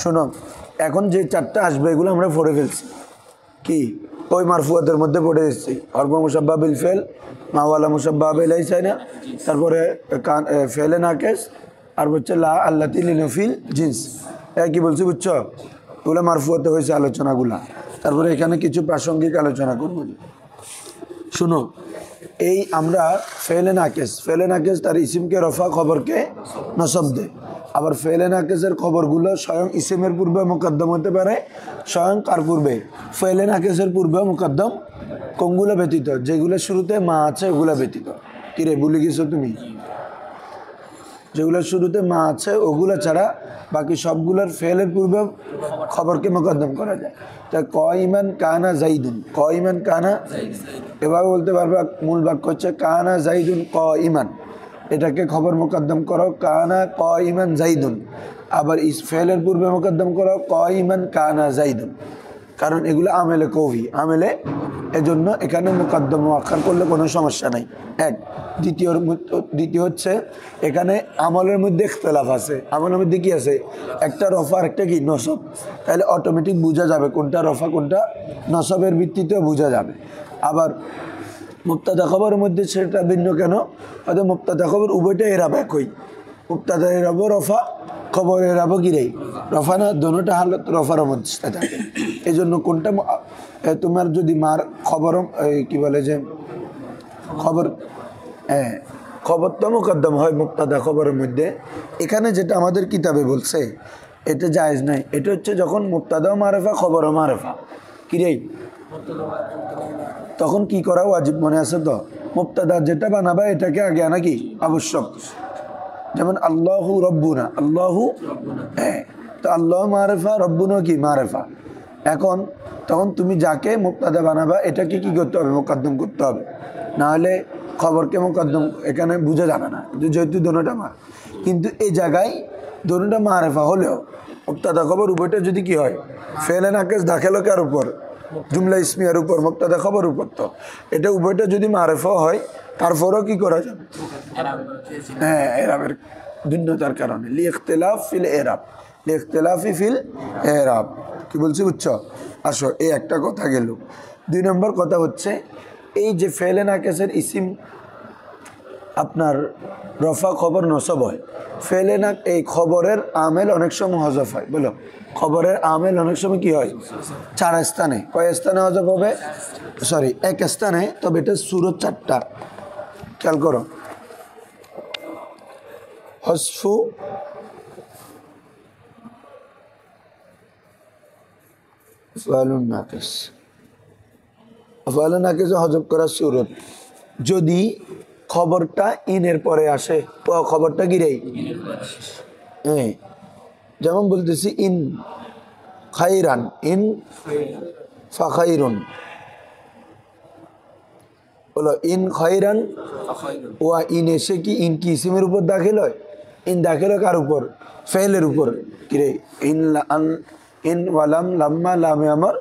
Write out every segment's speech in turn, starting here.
শোনো, এখন যে চারটা আসবে এগুলো আমরা পড়ে ফেলছি, কি ওই মারফুয়াতের মধ্যে পড়ে এসেছি। হরফ মুসাব্বা বিল ফেল, মাওয়ালা মুসাব্বা বিলাই চাই না, তারপরে ফেলে নাকেস, আর হচ্ছে লা আল্লাতি লিনফিল জিন্স। কি বলছি বুঝছো? ওগুলো মারফুয়াতে হয়েছে আলোচনাগুলা। তারপরে এখানে কিছু প্রাসঙ্গিক আলোচনা করবো। শুনো, এই আমরা ফেলে নাকেস তার ইসিমকে রফা, খবরকে নসব দে। আবার ফেলে নাকেসের খবরগুলো স্বয়ং ইসিমের পূর্বে মুকদ্দম হতে পারে, স্বয়ং কার পূর্বে? ফেলে নাকেসের পূর্বে মুকদ্দম। কোনগুলো ব্যতীত? যেগুলো শুরুতে মা আছে ওগুলো ব্যতীত। কিরে ভুলে গেছো তুমি? যেগুলো শুরুতে মা আছে ওগুলো ছাড়া বাকি সবগুলোর ফেলের পূর্বে খবরকে মুকদ্দম করা যায়। তা কয়মান কানা জাইদুন, কয়মান কানা, এভাবে বলতে পারবে। মূল বাক্য হচ্ছে কানা জাইদুন কয়মান, এটাকে খবর মুকদ্দম করো কানা কয়মান জাইদুন। আবার ইস ফেলের পূর্বে মুকদ্দম করো কয়মান কানা জাইদুন, কারণ এগুলো আমেলে কবি, আমেলে, এজন্য এখানে মুকদ্দম মুআক্খার করলে কোনো সমস্যা নাই। এক। দ্বিতীয় হচ্ছে এখানে আমলের মধ্যে ইখতিলাফ আছে। আমলের মধ্যে কি আছে? একটা রফা আর একটা কি নসব। তাহলে অটোমেটিক বোঝা যাবে কোনটা রফা কোনটা নসবের ভিত্তিতেও বোঝা যাবে। আবার মুবতাদা খবরের মধ্যে সেটা ভিন্ন কেন? হয়তো মুবতাদা খবর উভয়টা এরাব একই, মুবতাদা এরাব রফা, খবর এরাব গিরেই রফা না, দোনোটা হালত রফার অবস্থা থাকে। এই জন্য কোনটা তোমার যদি মার খবর কি বলে যে খবর, খবর তো মুকদ্দম হয় মুবতাদা খবরের মধ্যে। এখানে যেটা আমাদের কিতাবে বলছে এটা জায়েজ নাই। এটা হচ্ছে যখন মুবতাদাও মারেফা খবরও মারেফা, কিরেই তখন কি করা ওয়াজিব মনে আছে তো? মুবতাদা যেটা বানাবা এটাকে আগে আনা কি আবশ্যক। যেমন আল্লাহু রব্বুনা, আল্লাহু, তো আল্লাহ মারেফা, রব্বুনা কি মারেফা। এখন তখন তুমি যাকে মুবতাদা বানাবা এটাকে কি করতে হবে? মুকদ্দম করতে হবে, না হলে খবরকে মুকদ্দম এখানে বোঝা যাবে না। যেহেতু দোনোটা মা, কিন্তু এই জায়গায় দোনোটা মারেফা হলেও মুবতাদা খবর উভয়টা যদি কি হয় ফেলে নাকেস দাখিল কার উপর? জুমলা ইসমিয়ার উপর, মুবতাদা খবর উপর। তো এটা উভয়টা যদি মারেফা হয় তারপরেও কি করা যাবে? এরাবের ভিন্নতার কারণে লিখতিলাফ ফিল এরাব, লিখতিলাফি ফিল এরাব। কি বলছি বুঝছো? আসো, এই একটা কথা গেল। 2 নম্বর কথা হচ্ছে এই যে ফেলে নাকেসের ইসিম আপনার রফা খবর নসব হয়। ফেলে না এই খবরের আমেল অনেক সময় হজফ হয়। বলো, খবরের আমেল অনেক সময় কি হয়? 4 স্থানে। কয় স্থানে হজফ হবে? সরি, 1 স্থানে, তবে এটা সূরত 4টা। খেয়াল করো, হসফু, আফআলুন নাকিস, আফআলুন নাকিস হজফ করার সূরত যদি খবরটা ইনের পরে আসে, খবরটা গিরেই, যেমন বলতেছি ইন খাইরান, ইন ফাখাইরুন। বলো ইন খাইরান, ওয়া ইন এসে কি ইন কি ইসিমের উপর দাখিল হয়? ইন দাখিল হয় কার উপর? ফেলের উপর। কিরে ইন ইন ওয়ালাম লাম্মা লামে আমার,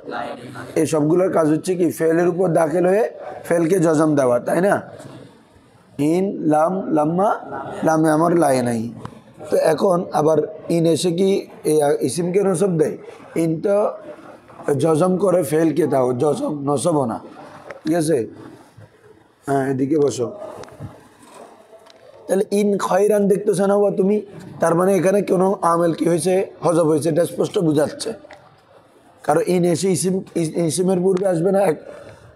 এই সবগুলোর কাজ হচ্ছে কি ফেলের উপর দাখিল হয়ে ফেলকে জজম দেওয়া, তাই না? ইন লাম লাম্মা লামে আমার লাই নাই। তো এখন আবার ইন এসে কি ইসিমকে নসব দেয়? ইন তো জজম করে ফেলকে, দাও জজম নসব না, ঠিক আছে? হ্যাঁ, এদিকে বসো। তাহলে ইন খয়রান দেখতেছো না তুমি, তার মানে এখানে কোনো আমেল কি হয়েছে? হজব হয়েছে, এটা স্পষ্ট বুঝাচ্ছে। কারণ ইন এসে ইসিমের পূর্বে আসবে না।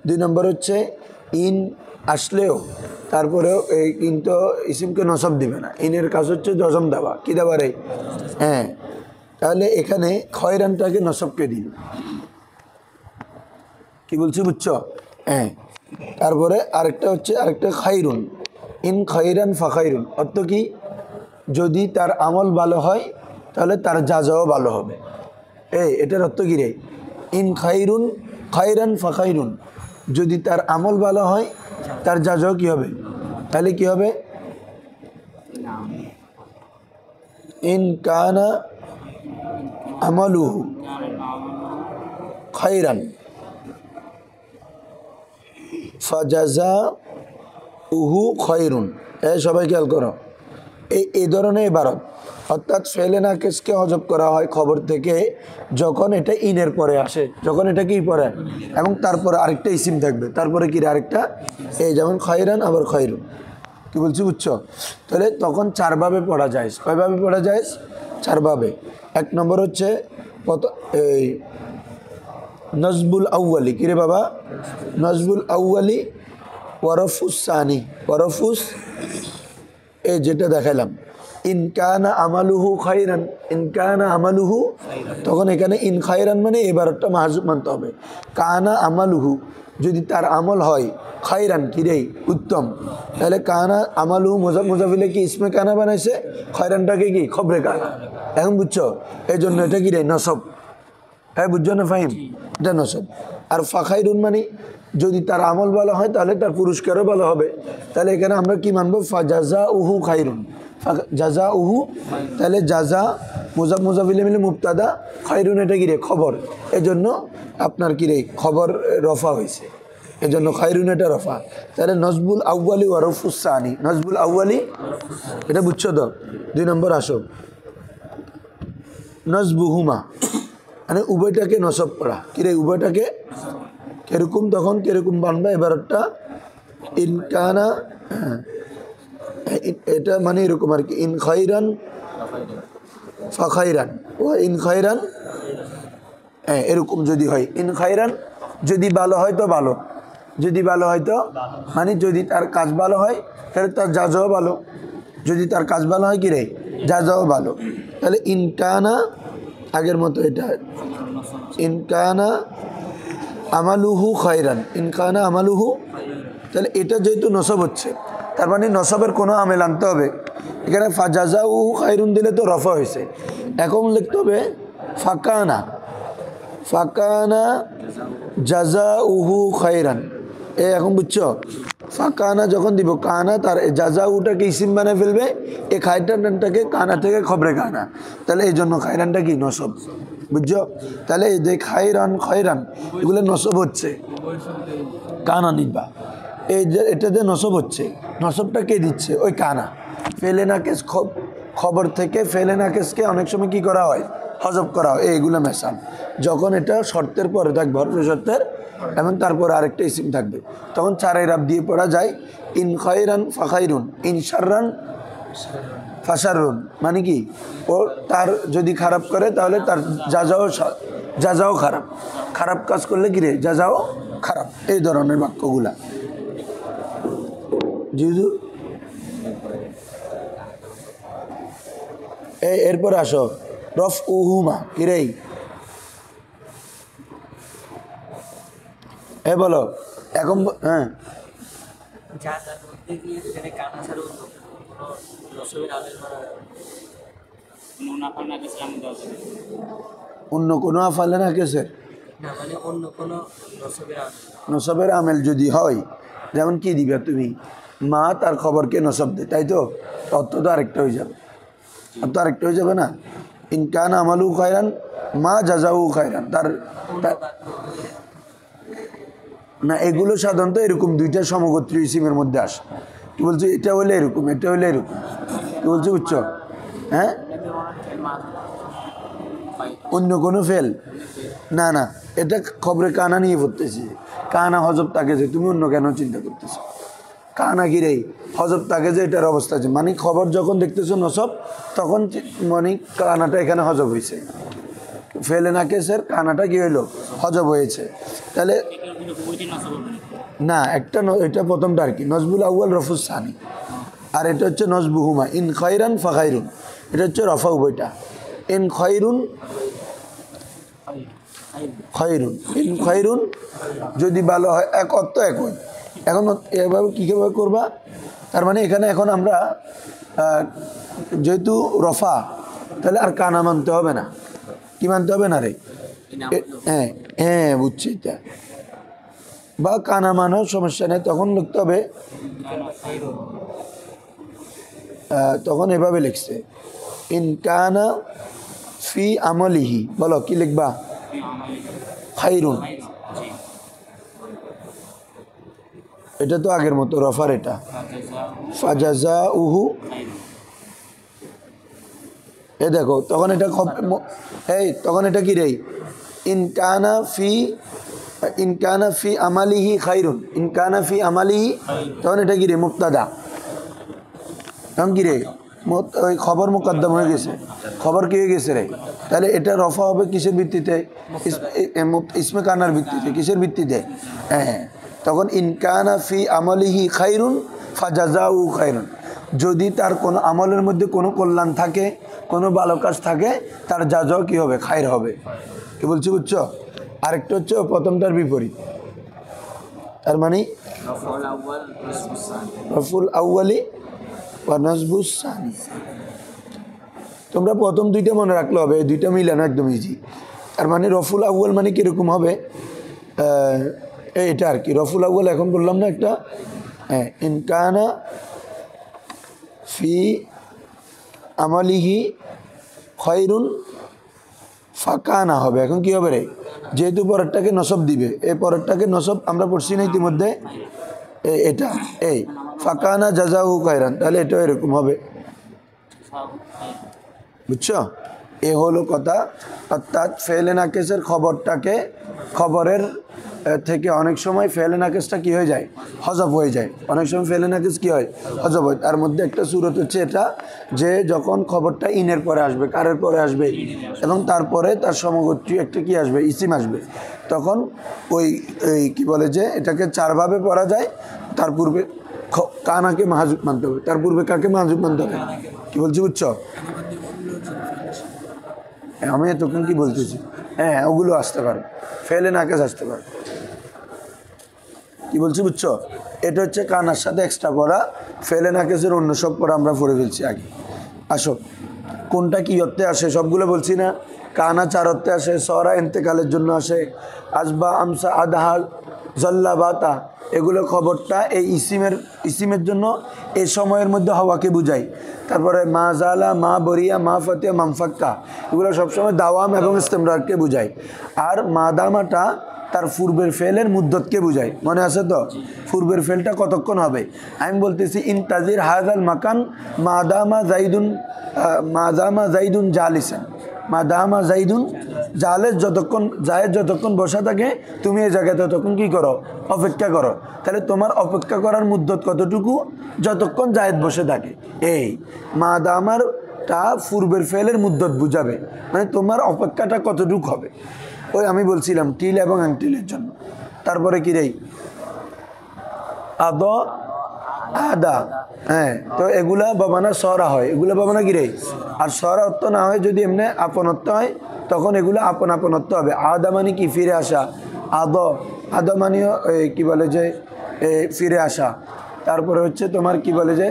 2 নম্বর হচ্ছে ইন আসলেও তারপরেও কিন্তু ইসিমকে নসব দিবে না। ইনের কাজ হচ্ছে জজম দেওয়া, কি দেওয়া রে? তাহলে এখানে খয়রানটাকে নসবকে দিন। কি বলছি বুঝছো? তারপরে আরেকটা খাইরুন, ইন খাইরান ফাখাইরুন। অর্থ কি? যদি তার আমল ভালো হয় তাহলে তার জাজাও ভালো হবে। এটার অর্থ কি রে? ইন খাইরুন খাইরান ফাখাইরুন, যদি তার আমল ভালো হয় তার জাজাও কি হবে? তাহলে কি হবে? ইন কানা আমালুহু খাইরান ফাজাজা উহু খয়রুন। সবাই খেয়াল করো, এই ধরনের ইবারত, অর্থাৎ ফেলে নাকিসকে হজব করা হয় খবর থেকে যখন এটা ইনের পরে আসে, যখন এটা কি পরে এবং তারপরে আরেকটা ইসিম থাকবে, তারপরে কি আরেকটা, এই যেমন খয়রান আবার খয়রুন, কি বলছি বুঝছো? তাহলে তখন চারভাবে পড়া যায়। কয়ভাবে পড়া যায়? চারভাবে। এক নম্বর হচ্ছে এই নজবুল আউয়ালি, কিরে বাবা, নজবুল আউয়ালি ওয়ারফুস সানি, ওয়ারফুস এই যেটা দেখালাম, ইনকানা আমালুহু খায়রান, ইনকানা আমালুহু, তখন এখানে ইন খায়রান মানে এবারটা মাহজুব মানতে হবে। কানা আমালুহু, যদি তার আমল হয় খায়রান কিরে উত্তম, তাহলে কানা আমালুহু মুজাফিলে কি ইসমে কানা বানাইছে, খায়রানটাকে কি খবরে কানা। এখন বুঝছো? এই জন্য এটা কি রে নসব। হ্যাঁ বুঝছো না ফাহিম? এটা নসব। আর ফাখাইরুন মানে যদি তার আমল ভালো হয় তাহলে তার পুরস্কারও ভালো হবে। তাহলে এখানে আমরা কি মানবো? ফাজাজা উহু খাইরুন, জাজা উহু, তাহলে জাজা মুজাফিলে মিলে মুবতাদা, খাইরুন এটা কি রে খবর, এজন্য আপনার কি রে খবর রফা হয়েছে, এজন্য খাইরুন এটা রফা। তাহলে নজবুল আউয়ালি ওয়ারফুস সানি, নজবুল আউয়ালি এটা বুঝছো তো? 2 নম্বর আসো নজবুহুমা, মানে উভয়টাকে নসব করা, কিরে উভয়টাকে কিরকম, তখন কিরকম বানবা এবারটা ইনকানা, এটা মানে এরকম আর কি, ইন খায়রান ফাখাইরান ও ইন খায়রান, হ্যাঁ এরকম যদি হয়, ইন খায়রান যদি ভালো হয় তো ভালো, যদি ভালো হয় তো মানে যদি তার কাজ ভালো হয় তাহলে তার জাজাও ভালো, যদি তার কাজ ভালো হয় কি রে জাজাও ভালো। তাহলে ইনকানা আগের মতো এটা ইনকানা আমালুহু খায়রান, ইনকানা আমালুহু, তাহলে এটা যেহেতু নসব হচ্ছে তার মানে নসবের কোনো আমেল আনতে হবে। এখানে ফাজাজাউ খায়রুন দিলে তো রফা হয়েছে, এখন লিখতে হবে ফাকানা, ফাকানা জাজাউহু খায়রান। এখন বুঝছো? ফাকানা যখন দিব কানা, তার জাজাউটাকে ইসিম বানিয়ে ফেলবে, এই খায়রানটাকে কানা থেকে খবরে কানা, তাহলে এই জন্য খায়রানটা কি নসব, বুঝছো? তাহলে এই যে খায়রান খয়রান এগুলো নসব হচ্ছে, কানা নিবা, এই যে এটা যে নসব হচ্ছে, নসবটা কে দিচ্ছে? ওই কানা। ফেলে নাকেস খবর থেকে ফেলে নাকেসকে অনেক সময় কি করা হয়? হজব করা হয়। এইগুলো মেশাল যখন এটা শর্তের পরে থাকবে, হরফে শর্তের, এবং তারপর আরেকটা ইসিম থাকবে, তখন 4 ইরাব দিয়ে পড়া যায় ইন খায়রান ফাখাইরুন, ইন শাররান ফাশারুন, মানে কি ও তার যদি খারাপ করে তাহলে তার যাজাও খারাপ, খারাপ কাজ করলে কি রে যাজাও খারাপ, এই ধরনের বাক্যগুলা। জিজু এরপরে আসো রফ উহুমা, কিরে বলো এখন, হ্যাঁ অন্য কোনো আফালে না কেসে নসবের আমেল যদি হয়, যেমন কি দিবে তুমি, মা তার খবরকে নসব দে, তাই তো অর্থ তো আরেকটা হয়ে যাবে, অর্থ আরেকটা হয়ে যাবে না, ইনকান আমালু খায়রান মা জাজাউ খায়রান, তার না এগুলো সাধারণত এরকম দুইটা সমগোত্রী ইসিমের মধ্যে আসে। কি বলছো? এটা হলে এরকম, এটা হলে এরকম, কি বলছো বুঝছো? হ্যাঁ অন্য কোনো ফেল না, না এটা খবরে কানা নিয়ে পড়তেছি, কানা হজব তাকে যে, তুমি অন্য কেন চিন্তা করতেছো? কানা গিরে হজব তাকে যে এটার অবস্থা আছে, মানে খবর যখন দেখতেছো নসব তখন মানে কানাটা এখানে হজব হয়েছে, ফেলে না কেসের কানাটা কি হইলো হজব হয়েছে। তাহলে না একটা এটা প্রথমটা আর কি নজবুল আউয়াল রফুস সানি, আর এটা হচ্ছে নজবুহুমা ইন খায়রান ফাখাইরুন, এটা হচ্ছে রফা উভয়টা, ইন খায়রুন খয়রুন, ইন খয়রুন যদি ভালো হয়, এক অর্থ একই। এখন এভাবে কীভাবে করবা? তার মানে এখানে এখন আমরা যেহেতু রফা, তাহলে আর কানা মানতে হবে না, কি মানতে হবে না রে? হ্যাঁ হ্যাঁ বুঝছি, এটা বা কানা মানেও সমস্যা নেই, তখন লিখতে হবে, তখন এভাবে লিখছে ইন কানা ফি আমলিহি, বলো কি লিখবা? খায়রুন, এটা তো আগের মতো রফার, এটা ফাজাজা উহু এ দেখো তখন এটা এই তখন এটা কি রে ইন কানা ফি আমালিহি খাইরুন, ইন কানা ফি আমালিহি, তখন এটা কি রে মুবতাদা, তখন কি রে ওই খবর মুকদ্দম হয়ে গেছে, খবর কি হয়ে গেছে রে, তাহলে এটা রফা হবে কিসের ভিত্তিতে, ইসমে কানার ভিত্তিতে, কিসের ভিত্তিতে, হ্যাঁ তখন ইন কানা ফি আমালিহি খাইরুন ফাজাজাউ খাইরুন, যদি তার কোনো আমলের মধ্যে কোনো কল্যাণ থাকে, কোনো ভালো কাজ থাকে, তার জাজাও কি হবে, খাইর হবে। কি বলছি বুঝছো? আরেকটা হচ্ছে প্রথমটার বিপরীত, তার মানে রফুল আউয়ালি ওয়া নাসবুস সানি। তোমরা প্রথম দুইটা মনে রাখলে হবে, এই দুইটা মিলানো একদম ইজি। তার মানে রফুল আউয়াল মানে কীরকম হবে, এটা আর কি রফুল আউয়াল এখন বললাম না একটা, হ্যাঁ ইন কানা ফি আমালিহি খায়রুন ফাকানা হবে। এখন কি হবে রে, যেহেতু পরেরটাকে নসব দিবে, এই পরেরটাকে নসব আমরা পড়ছি না ইতিমধ্যে, এটা এই ফাকানা জাজাউ খায়রান, তাহলে এটাও এরকম হবে, বুঝছো? এ হলো কথা। অর্থাৎ ফেলে নাকেসের খবরটাকে, খবরের থেকে অনেক সময় ফেলে নাকেসটা কী হয়ে যায়, হজব হয়ে যায়, অনেক সময় ফেলে নাকেস কী হয়, হজব হয়। তার মধ্যে একটা সূরত হচ্ছে এটা, যে যখন খবরটা ইনের পরে আসবে, কারের পরে আসবে, এবং তারপরে তার সমগোত্রী একটা কি আসবে, ইসিম আসবে, তখন ওই কি বলে যে এটাকে চারভাবে পড়া যায়। তার পূর্বে কানাকে মাহাজুব মানতে হবে, তার পূর্বে কাকে মাহাজুব মানতে হবে, কি বলছি বুঝছো? আমি তখন কি বলতেছি, হ্যাঁ ওগুলো আসতে পারে, ফেলে নাকেস আসতে পারে, কি বলছি বুঝছো? এটা হচ্ছে কানার সাথে এক্সট্রা পড়া, ফেলে নাকেসের অন্য সব পড়া আমরা পড়ে ফেলছি আগে। আসো কোনটা কি অর্থে আসে সবগুলো বলছি না। কানা চার অর্থে আসে, সরা ইন্তেকালের জন্য আসে, আসবা আমসা আদহা জল্লা বাতা, এগুলো খবরটা এই ইসিমের জন্য এই সময়ের মধ্যে হওয়াকে বুঝায়। তারপরে মা জালা, মা বরিয়া, মা ফতিয়া, মামফাক্কা, এগুলো সবসময় দাওয়াম এবং ইস্তেমরারকে বুঝায়। আর মাদামাটা তার পূর্বের ফেলের মুদ্দতকে বুঝায়, মনে আছে তো? পূর্বের ফেলটা কতক্ষণ হবে, আমি বলতেছি ইনতাজির হাজাল মাকান মাদামা জাইদুন জালিসান, মাদামা জাইদুন জালেস, যতক্ষণ জায়েদ যতক্ষণ বসা থাকে তুমি এই জায়গায় ততক্ষণ কি করো, অপেক্ষা করো। তাহলে তোমার অপেক্ষা করার মুদ্দত কতটুকু, যতক্ষণ জায়েদ বসে থাকে। এই মাদামারটা পূর্বের ফেলের মুদ্দত বুঝাবে, মানে তোমার অপেক্ষাটা কতটুকু হবে। ওই আমি বলছিলাম টিল এবং আংটিলের জন্য। তারপরে কি রে আদ আদা, হ্যাঁ তো এগুলা বাবানা সরা হয়, এগুলো বাবানা কি রে, আর সরা অর্থ না হয় যদি এমনি আপনত্ব হয় তখন এগুলো আপন আপনত্ব হবে। আদা মানে কি ফিরে আসা, আদ মানেও কি বলে যে ফিরে আসা। তারপরে হচ্ছে তোমার কি বলে যে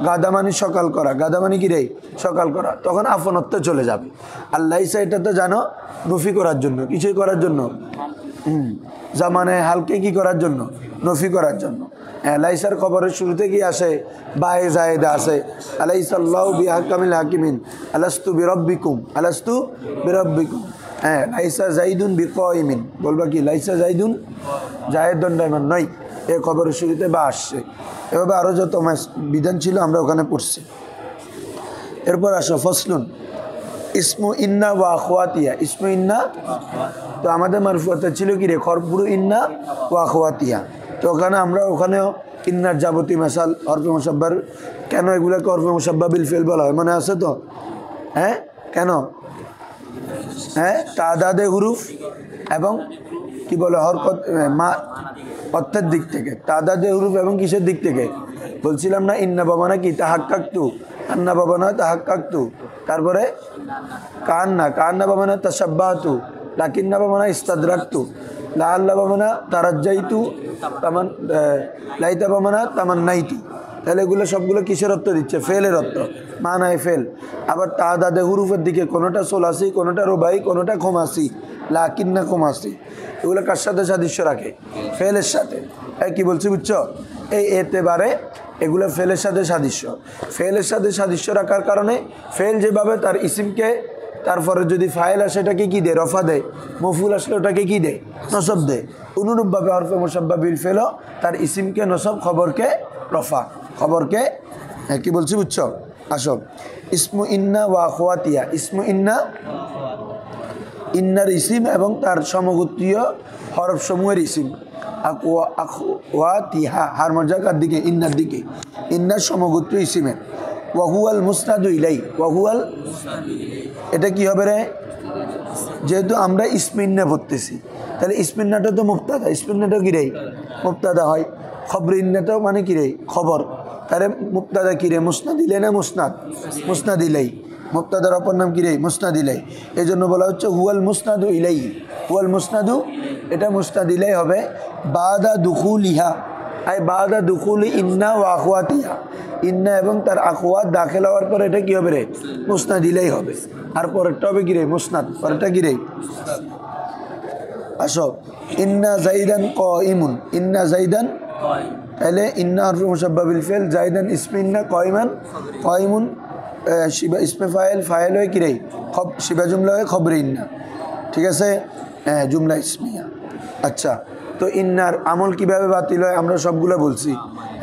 গাদা মানে সকাল করা, গাদা মানে কি রে সকাল করা, তখন আপনত্ব চলে যাবে। আল্লাহ ইসা এটা তো জানো নফি করার জন্য, কিছুই করার জন্য, জামানে হালকে কি করার জন্য, নফি করার জন্য। লাইসার খবরের শুরুতে কি আসে, বায়ে জায়েদা আসে, আলাইসাল্লাহু বিহাকামিল হাকিমিন, আলাস্তু বিরব্বিকুম, আলাস্তু বিরব্বিকুম। হ্যাঁ লাইসা জাইদুন বিকাইমিন, বলবা কি লাইসা জাইদুন জায়েদ দণ্ডায়মান নয়, এ খবরের শুরুতে বা আসছে। এভাবে আরও যত বিধান ছিল আমরা ওখানে পড়ছি। এরপর আসো ফসলুন ইসমু ইন্না ওয়া আখওয়াতিয়া, ইসমু ইন্না, তো আমাদের মারফুয়াতে ছিল কি রে খরপুরু ইন্না ওয়া আখওয়াতিয়া, তো ওখানে আমরা ওখানেও ইন্নার যাবতীয় মাসাল হরফে মুসাব্বার, কেন এগুলোকে হরফে মুসাব্বা বিল ফেল বলা হয় মনে আছে তো? হ্যাঁ কেন, হ্যাঁ তাদাদে হুরুফ এবং কি বলে হরকত মা অর্থের দিক থেকে, তাদাদে হুরুফ এবং কিসের দিক থেকে বলছিলাম না, ইন্না বাবানা কি তাহাক্কাকতু, আন্না বাবানা তাহাক্কাকতু, তারপরে কান্না বাবানা তাসাব্বাতু, লাকিন্না বাবানা ইস্তাদরাকতু, লাআল্লা বাবানা তারাজ্জাইতু, তামান লাইতা বাবানা তামান্নাইতু। তাহলে এগুলো সবগুলো কিসের অর্থ দিচ্ছে, ফেলের অর্থ, মানায় ফেল। আবার তাদাদে হুরুফের দিকে কোনোটা সোলাসি, কোনোটা রুবাই, কোনোটা খোমাসি, লাকিন্না খোমাসি, এগুলো কার সাথে সাদৃশ্য রাখে, ফেলের সাথে। কি বলছি বুঝছো? এই এতেবারে এগুলো ফেলের সাথে সাদৃশ্য, ফেলের সাথে সাদৃশ্য রাখার কারণে ফেল যেভাবে তার ইসিমকে, তারপরে যদি ফাইল আসে এটাকে কী দেয়, রফা দেয়, মফুল আসলে ওটাকে কী দেয়, নসব দেয়। অনুরূপভাবে হরফে মুসাব্বা বিল ফেলও তার ইসিমকে নসব, খবরকে রফা, খবরকে কি বলছি বুঝছো? আসো ইসমু ইন্না ওয়া আখওয়াতিহা ইসমু ইন্না ইন্নার ইসিম এবং তার সমগোত্রীয় হরফ সমূহের ইসিম আখওয়াতিহা হার মর্যাদার দিকে ইন্নার দিকে ইন্নার সমগোত্রীয় ইসিমের ওয়াহুয়াল মুসনাদু ইলাই ওয়াহুয়াল এটা কি হবে রে যেহেতু আমরা ইসমিন্না পড়তেছি তাহলে ইসমিন্নাটা তো মুবতাদা ইসমিন্নাটা কি রে মুবতাদা হয় খবর ইন্নাটাও মানে কি রে খবর তাহলে মুবতাদা কি রে মুসনাদ ইলাই না মুসনাদ ইলাই মুবতাদার অপর নাম কি রে মুসনাদ ইলাই এই জন্য বলা হচ্ছে হুয়াল মুসনাদু ইলাই হুয়াল মুসনাদু এটা মুসনাদ ইলাই হবে বাদা দুখুলিহা আই বাদা দুখুলি ইন্না ওয়া আখওয়াতিহা ইন্না এবং তার আখওয়াত দাখিল হওয়ার পর এটা কি হবে রে মুসনাদ ইলাই হবে আর পরেরটা হবে কি রে মুসনাদ পরেরটা কি রে আসো ইন্না জাইদান কাইমুন ইন্না জাইদান তাহলে ইন্না হরফ মুশাব্বাহ বিল ফিল জাইদান ইসমে ইন্না কাইমুন শিবা ইসমে ফাইল হয় কি রে শিবা জুমলা হয় খবরে ইন্না ঠিক আছে জুমলা ইসমিয়া আচ্ছা তো ইন্নার আমল কিভাবে বাতিল হয় আমরা সবগুলো বলছি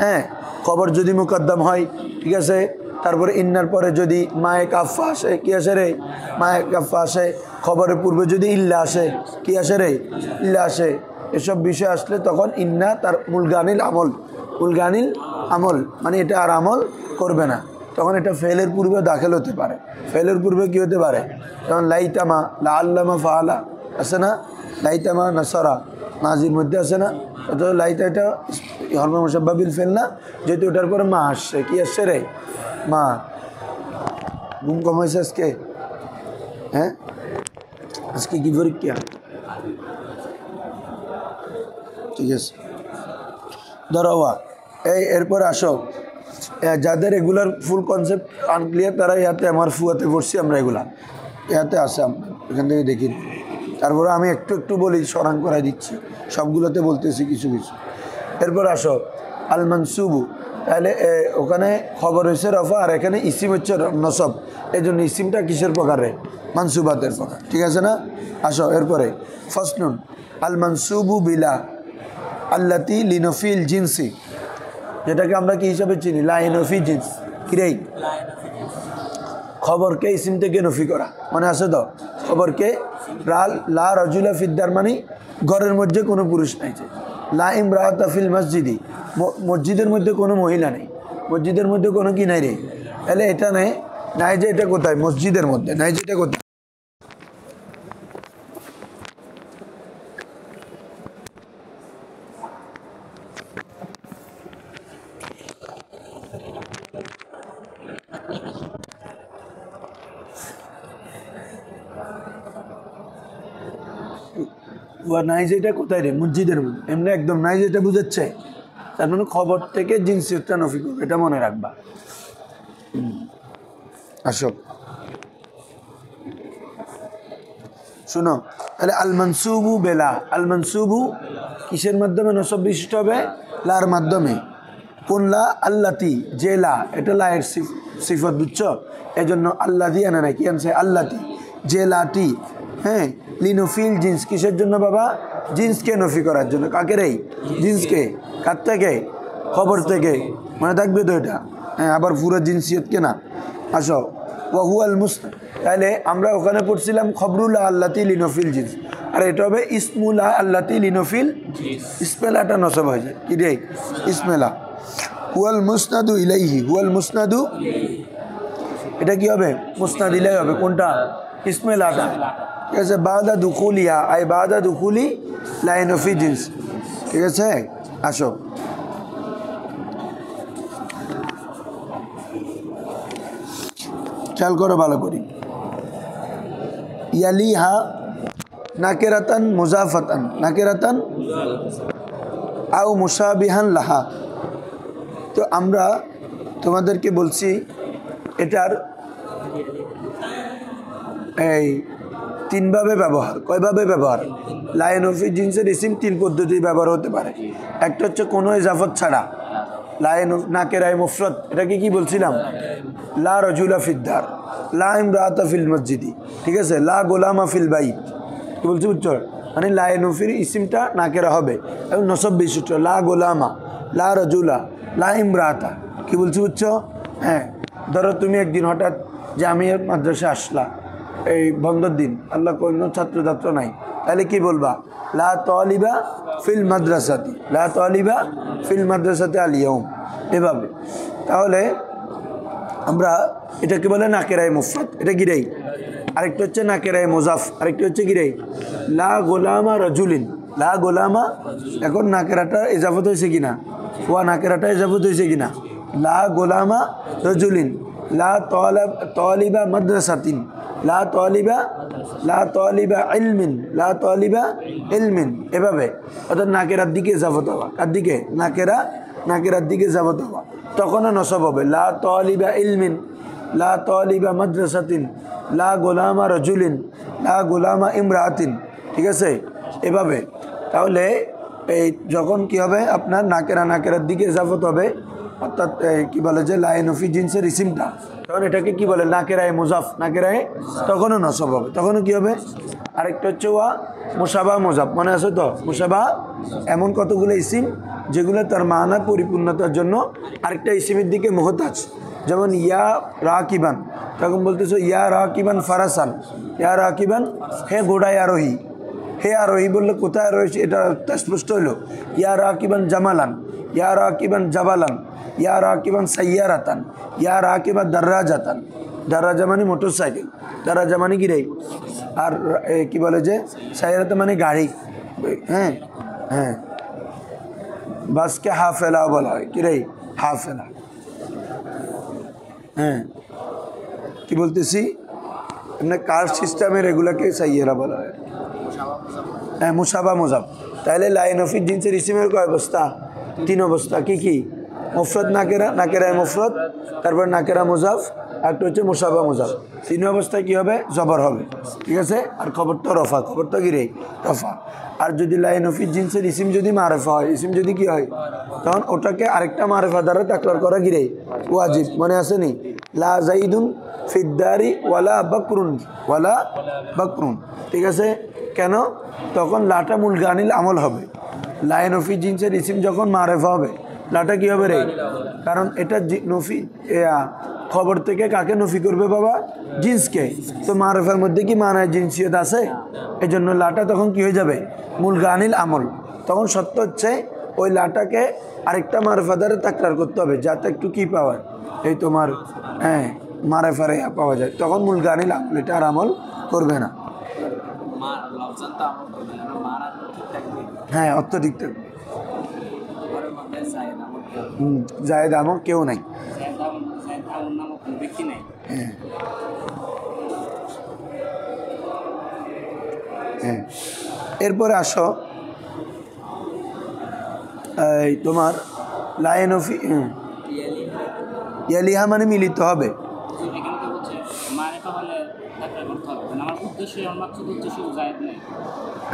হ্যাঁ খবর যদি মুকদ্দম হয় ঠিক আছে তারপরে ইন্নার পরে যদি মায়ে কাফা আসে কি আসে রে মায়ে কাফা আসে খবরের পূর্বে যদি ইল্লা আসে কি আসে রে ইল্লা আসে এসব বিষয় আসলে তখন ইন্না তার মুলগানিল আমল মানে এটা আর আমল করবে না তখন এটা ফেলের পূর্বে দাখিল হতে পারে ফেলের পূর্বে কি হতে পারে যেমন লাইতামা লা আল্লামা ফাআলা আছে না লাইতামা নাসরা মাজির মধ্যে আছে না অথচ লাইতা এটা হরফ মুশাব্বাহ বিল ফিল না যেহেতু ওটার পরে মা আসছে কি আসছে রে মা ঘুম কমাইছে আজকে হ্যাঁ আজকে কি পরীক্ষা ঠিক আছে ধরোয়া এরপর আসো যাদের রেগুলার ফুল কনসেপ্ট আনক্লিয়ার তারা ইয়াতে আমার ফুয়াতে পড়ছি আমরা এগুলা ইয়াতে আসে আমরা এখান থেকে দেখি তারপরে আমি একটু একটু বলি স্মরণ করাই দিচ্ছি সবগুলোতে বলতেছি কিছু কিছু এরপর আসো আল মানসুবু তাহলে ওখানে খবর হয়েছে রফা আর এখানে ইসিম হচ্ছে নসব এই জন্য ইসিমটা কিসের প্রকারে মানসুবাতের প্রকার ঠিক আছে না আসো এরপরে ফাসনুন আল মানসুবু বিলা আল্লাতি লিনফিল জিনসি যেটাকে আমরা কি হিসাবে চিনি লাইনফি জিন্স কিরেই খবরকে ইসিম থেকে নফি করা মানে আছে তো খবরকে লা রাজুলা ফিদ্দার মানে ঘরের মধ্যে কোনো পুরুষ নাই যে লা ইমরাআতা ফিল মসজিদি মসজিদের মধ্যে কোনো মহিলা নেই মসজিদের মধ্যে কোনো কি নাই রে তাহলে এটা নাই যে এটা কোথায় মসজিদের মধ্যে নাই যে এটা কোথায় নাই যেটা কোথায় রে মসজিদের মধ্যে এমনি একদম নাই যেটা বুঝাচ্ছে তার মানে খবর থেকে জিনসিয়তটা নফি করবে এটা মনে রাখবা আসো শুনো তাহলে আল মানসুবু বেলা আল মানসুবু কিসের মাধ্যমে নসব বিশিষ্ট হবে লার মাধ্যমে কোন লা আল্লাতি যে লা এটা লায়ের সিফত বুঝছো এই জন্য আল্লাতি আনা নাই কি আনছে আল্লাতি যে লাটি হ্যাঁ লিনফিল জিন্স কিসের জন্য বাবা জিন্সকে নফি করার জন্য কাকে রে জিন্সকে কার থেকে খবর থেকে মনে থাকবে তো এটা হ্যাঁ আবার পুরো জিন্সিয়তকে না আসো ওয়াহুয়াল মুসনাদ তাহলে আমরা ওখানে পড়ছিলাম খবরুল্লাহ আল্লাতি লিনফিল জিন্স আর এটা হবে ইসমুল্লাহ আল্লাতি লিনফিল ইসমেলাটা নসব হয়ে যায় কি রে ইসমেলা হুয়াল মুসনাদু ইলাইহি হুয়াল মুসনাদু এটা কি হবে মুসনাদ ইলাই হবে কোনটা ইসমেলাটা ঠিক আছে বাদা দুখুলিয়া আই বাদা দুখুলি লাইনফি জিন্স ঠিক আছে আসো খেয়াল করো ভালো করি ইয়ালিহা নাকেরাতান মুজাফাতান নাকেরাতান আও মুশাবিহান লাহা তো আমরা তোমাদেরকে বলছি এটার এই তিনভাবে ব্যবহার কয়ভাবে ব্যবহার লাইনফি জিন্সের ইসিম তিন পদ্ধতি ব্যবহার হতে পারে একটা হচ্ছে কোনো ইজাফত ছাড়া লাইন নাকেরায় মুফরদ এটাকে কি বলছিলাম লা রাজুলা ফিদ্দার লা ইমরাআতা ফিল মসজিদি ঠিক আছে লা গোলামা ফিল বাইত কি বলছি বুঝছো মানে লাইনফির ইসিমটা নাকেরা হবে এবং নসব বিশিষ্ট লা গোলামা লা রাজুলা লা ইমরাআতা কি বলছি বুঝছো হ্যাঁ ধরো তুমি একদিন হঠাৎ জামিয়া মাদ্রাসা আসলা, এই বন্ধর দিন, আল্লাহ কোনো ছাত্র নাই, তাহলে কি বলবা? লা তালিবা ফিল মাদ্রাসাতি, লা তালিবা ফিল মাদ্রাসাতি আল ইয়াউম, এভাবে। তাহলে আমরা এটাকে বলে নাকেরায়ে মুফরাদ, এটা গিরাই। আরেকটা হচ্ছে নাকেরায়ে মুজাফ, আরেকটা হচ্ছে গিরাই। লা গোলামা রাজুলিন, লা গোলামা, এখন নাকেরাটা ইজাফত হয়েছে কিনা, ওয়া নাকেরাটা ইজাফত হয়েছে কিনা। লা গোলামা রাজুলিন, লা তালিবা মাদ্রাসাতিন, লা তালিবা ইলমিন, লা তালিবা ইলমিন, এভাবে। অর্থাৎ নাকেরার দিকে ইজাফত হওয়া, কার দিকে? নাকেরার দিকে ইজাফত হওয়া, তখনও নসব হবে। লা তালিবা ইলমিন, লা তালিবা মাদ্রাসাতিন, লা গোলামা রাজুলিন, লা গোলামা ইমরাতিন, ঠিক আছে, এভাবে। তাহলে এই যখন কি হবে, আপনার নাকেরার দিকে ইজাফত হবে, অর্থাৎ কি বলে যে লাইনফি জিন্সের ইসিমটা, তখন এটাকে কি বলে? নাকেরায়ে মুজাফ, নাকেরায়ে, তখনও নসব হবে, তখনও কি হবে? আরেকটা হচ্ছে ওয়া মুশাবা মুজাফ, মনে আছে তো? মুশাবা এমন কতগুলো ইসিম যেগুলো তার মানা পরিপূর্ণতার জন্য আরেকটা ইসিমের দিকে মুহতাজ। যেমন ইয়া রাকিবান, তখন বলতেছো ইয়া রাকিবান ফারাসান, ইয়া রাকিবান, হে ঘোড়ায় আরোহী, হে আরোহী বললে কোথায় আরোহী এটা স্পষ্ট হলো। ইয়া রাকিবান জামালান, ইয়া রাকিবান জাবালান, ইয়া রাকিবান সাইয়ারাতান, ইয়া রাকিবান দার্রাজাতান, দার্রাজা মানে মোটর সাইকেল, দার্রাজা মানে কি রে? আর কি বলে যে সাইয়ারাতা মানে গাড়ি, হ্যাঁ হ্যাঁ, বাসকে হাফেলা বলা হয়, কি রে? হাফেলা, হ্যাঁ। কি বলতেছি, এমনি কার সিস্টেমের এগুলাকে সাইয়ারা বলা হয়, হ্যাঁ, মুশাবা মুজাফ। তাহলে লাইনফি জিন্সের ইসিমের কয় অবস্থা? 3 অবস্থা। কি কি? মুফরদ নাকেরা, নাকেরায়ে মুফরদ, তারপর নাকেরা মুজাফ, একটা হচ্ছে মুশাবা মুজাফ। 3 অবস্থায় কি হবে? জবর হবে, ঠিক আছে। আর খবরটা রফা, খবরটা কি রে? রফা। আর যদি লাইনফি জিন্সের ইসিম যদি মারেফা হয়, ইসিম যদি কি হয়, তখন ওটাকে আরেকটা মারেফা দ্বারা তাকরার করা কি রে? ওয়াজিব। মনে আছে নি? লা জাইদুন ফিদ্দারি ওয়ালা বকরুন, ওয়ালা বকরুন, ঠিক আছে। কেন? তখন লাটা মুলগানিল আমল হবে। লাইনফি জিন্সের ইসিম যখন মারেফা হবে, লাটা কি হবে রে? কারণ এটা নফি, খবর থেকে কাকে নফি করবে বাবা? জিন্সকে। তো মারেফার মধ্যে কি মানায় জিন্সিয়ত আছে, এই জন্য লাটা তখন কি হয়ে যাবে? মুলগানিল আমল। তখন সত্য হচ্ছে ওই লাটাকে আরেকটা মারেফা দ্বারা তাকরার করতে হবে, যাতে একটু কি পাওয়া, এই তোমার হ্যাঁ মারেফারে পাওয়া যায়, তখন মুলগানিল আমল, এটা আর আমল করবে না। হ্যাঁ, অর্থ ঠিক থাকবে। জায়েদ নামক কেউ নাই, হ্যাঁ হ্যাঁ। এরপরে আসো এই তোমার লাইনফি ইয়ালিহা মানে মিলিত হবে।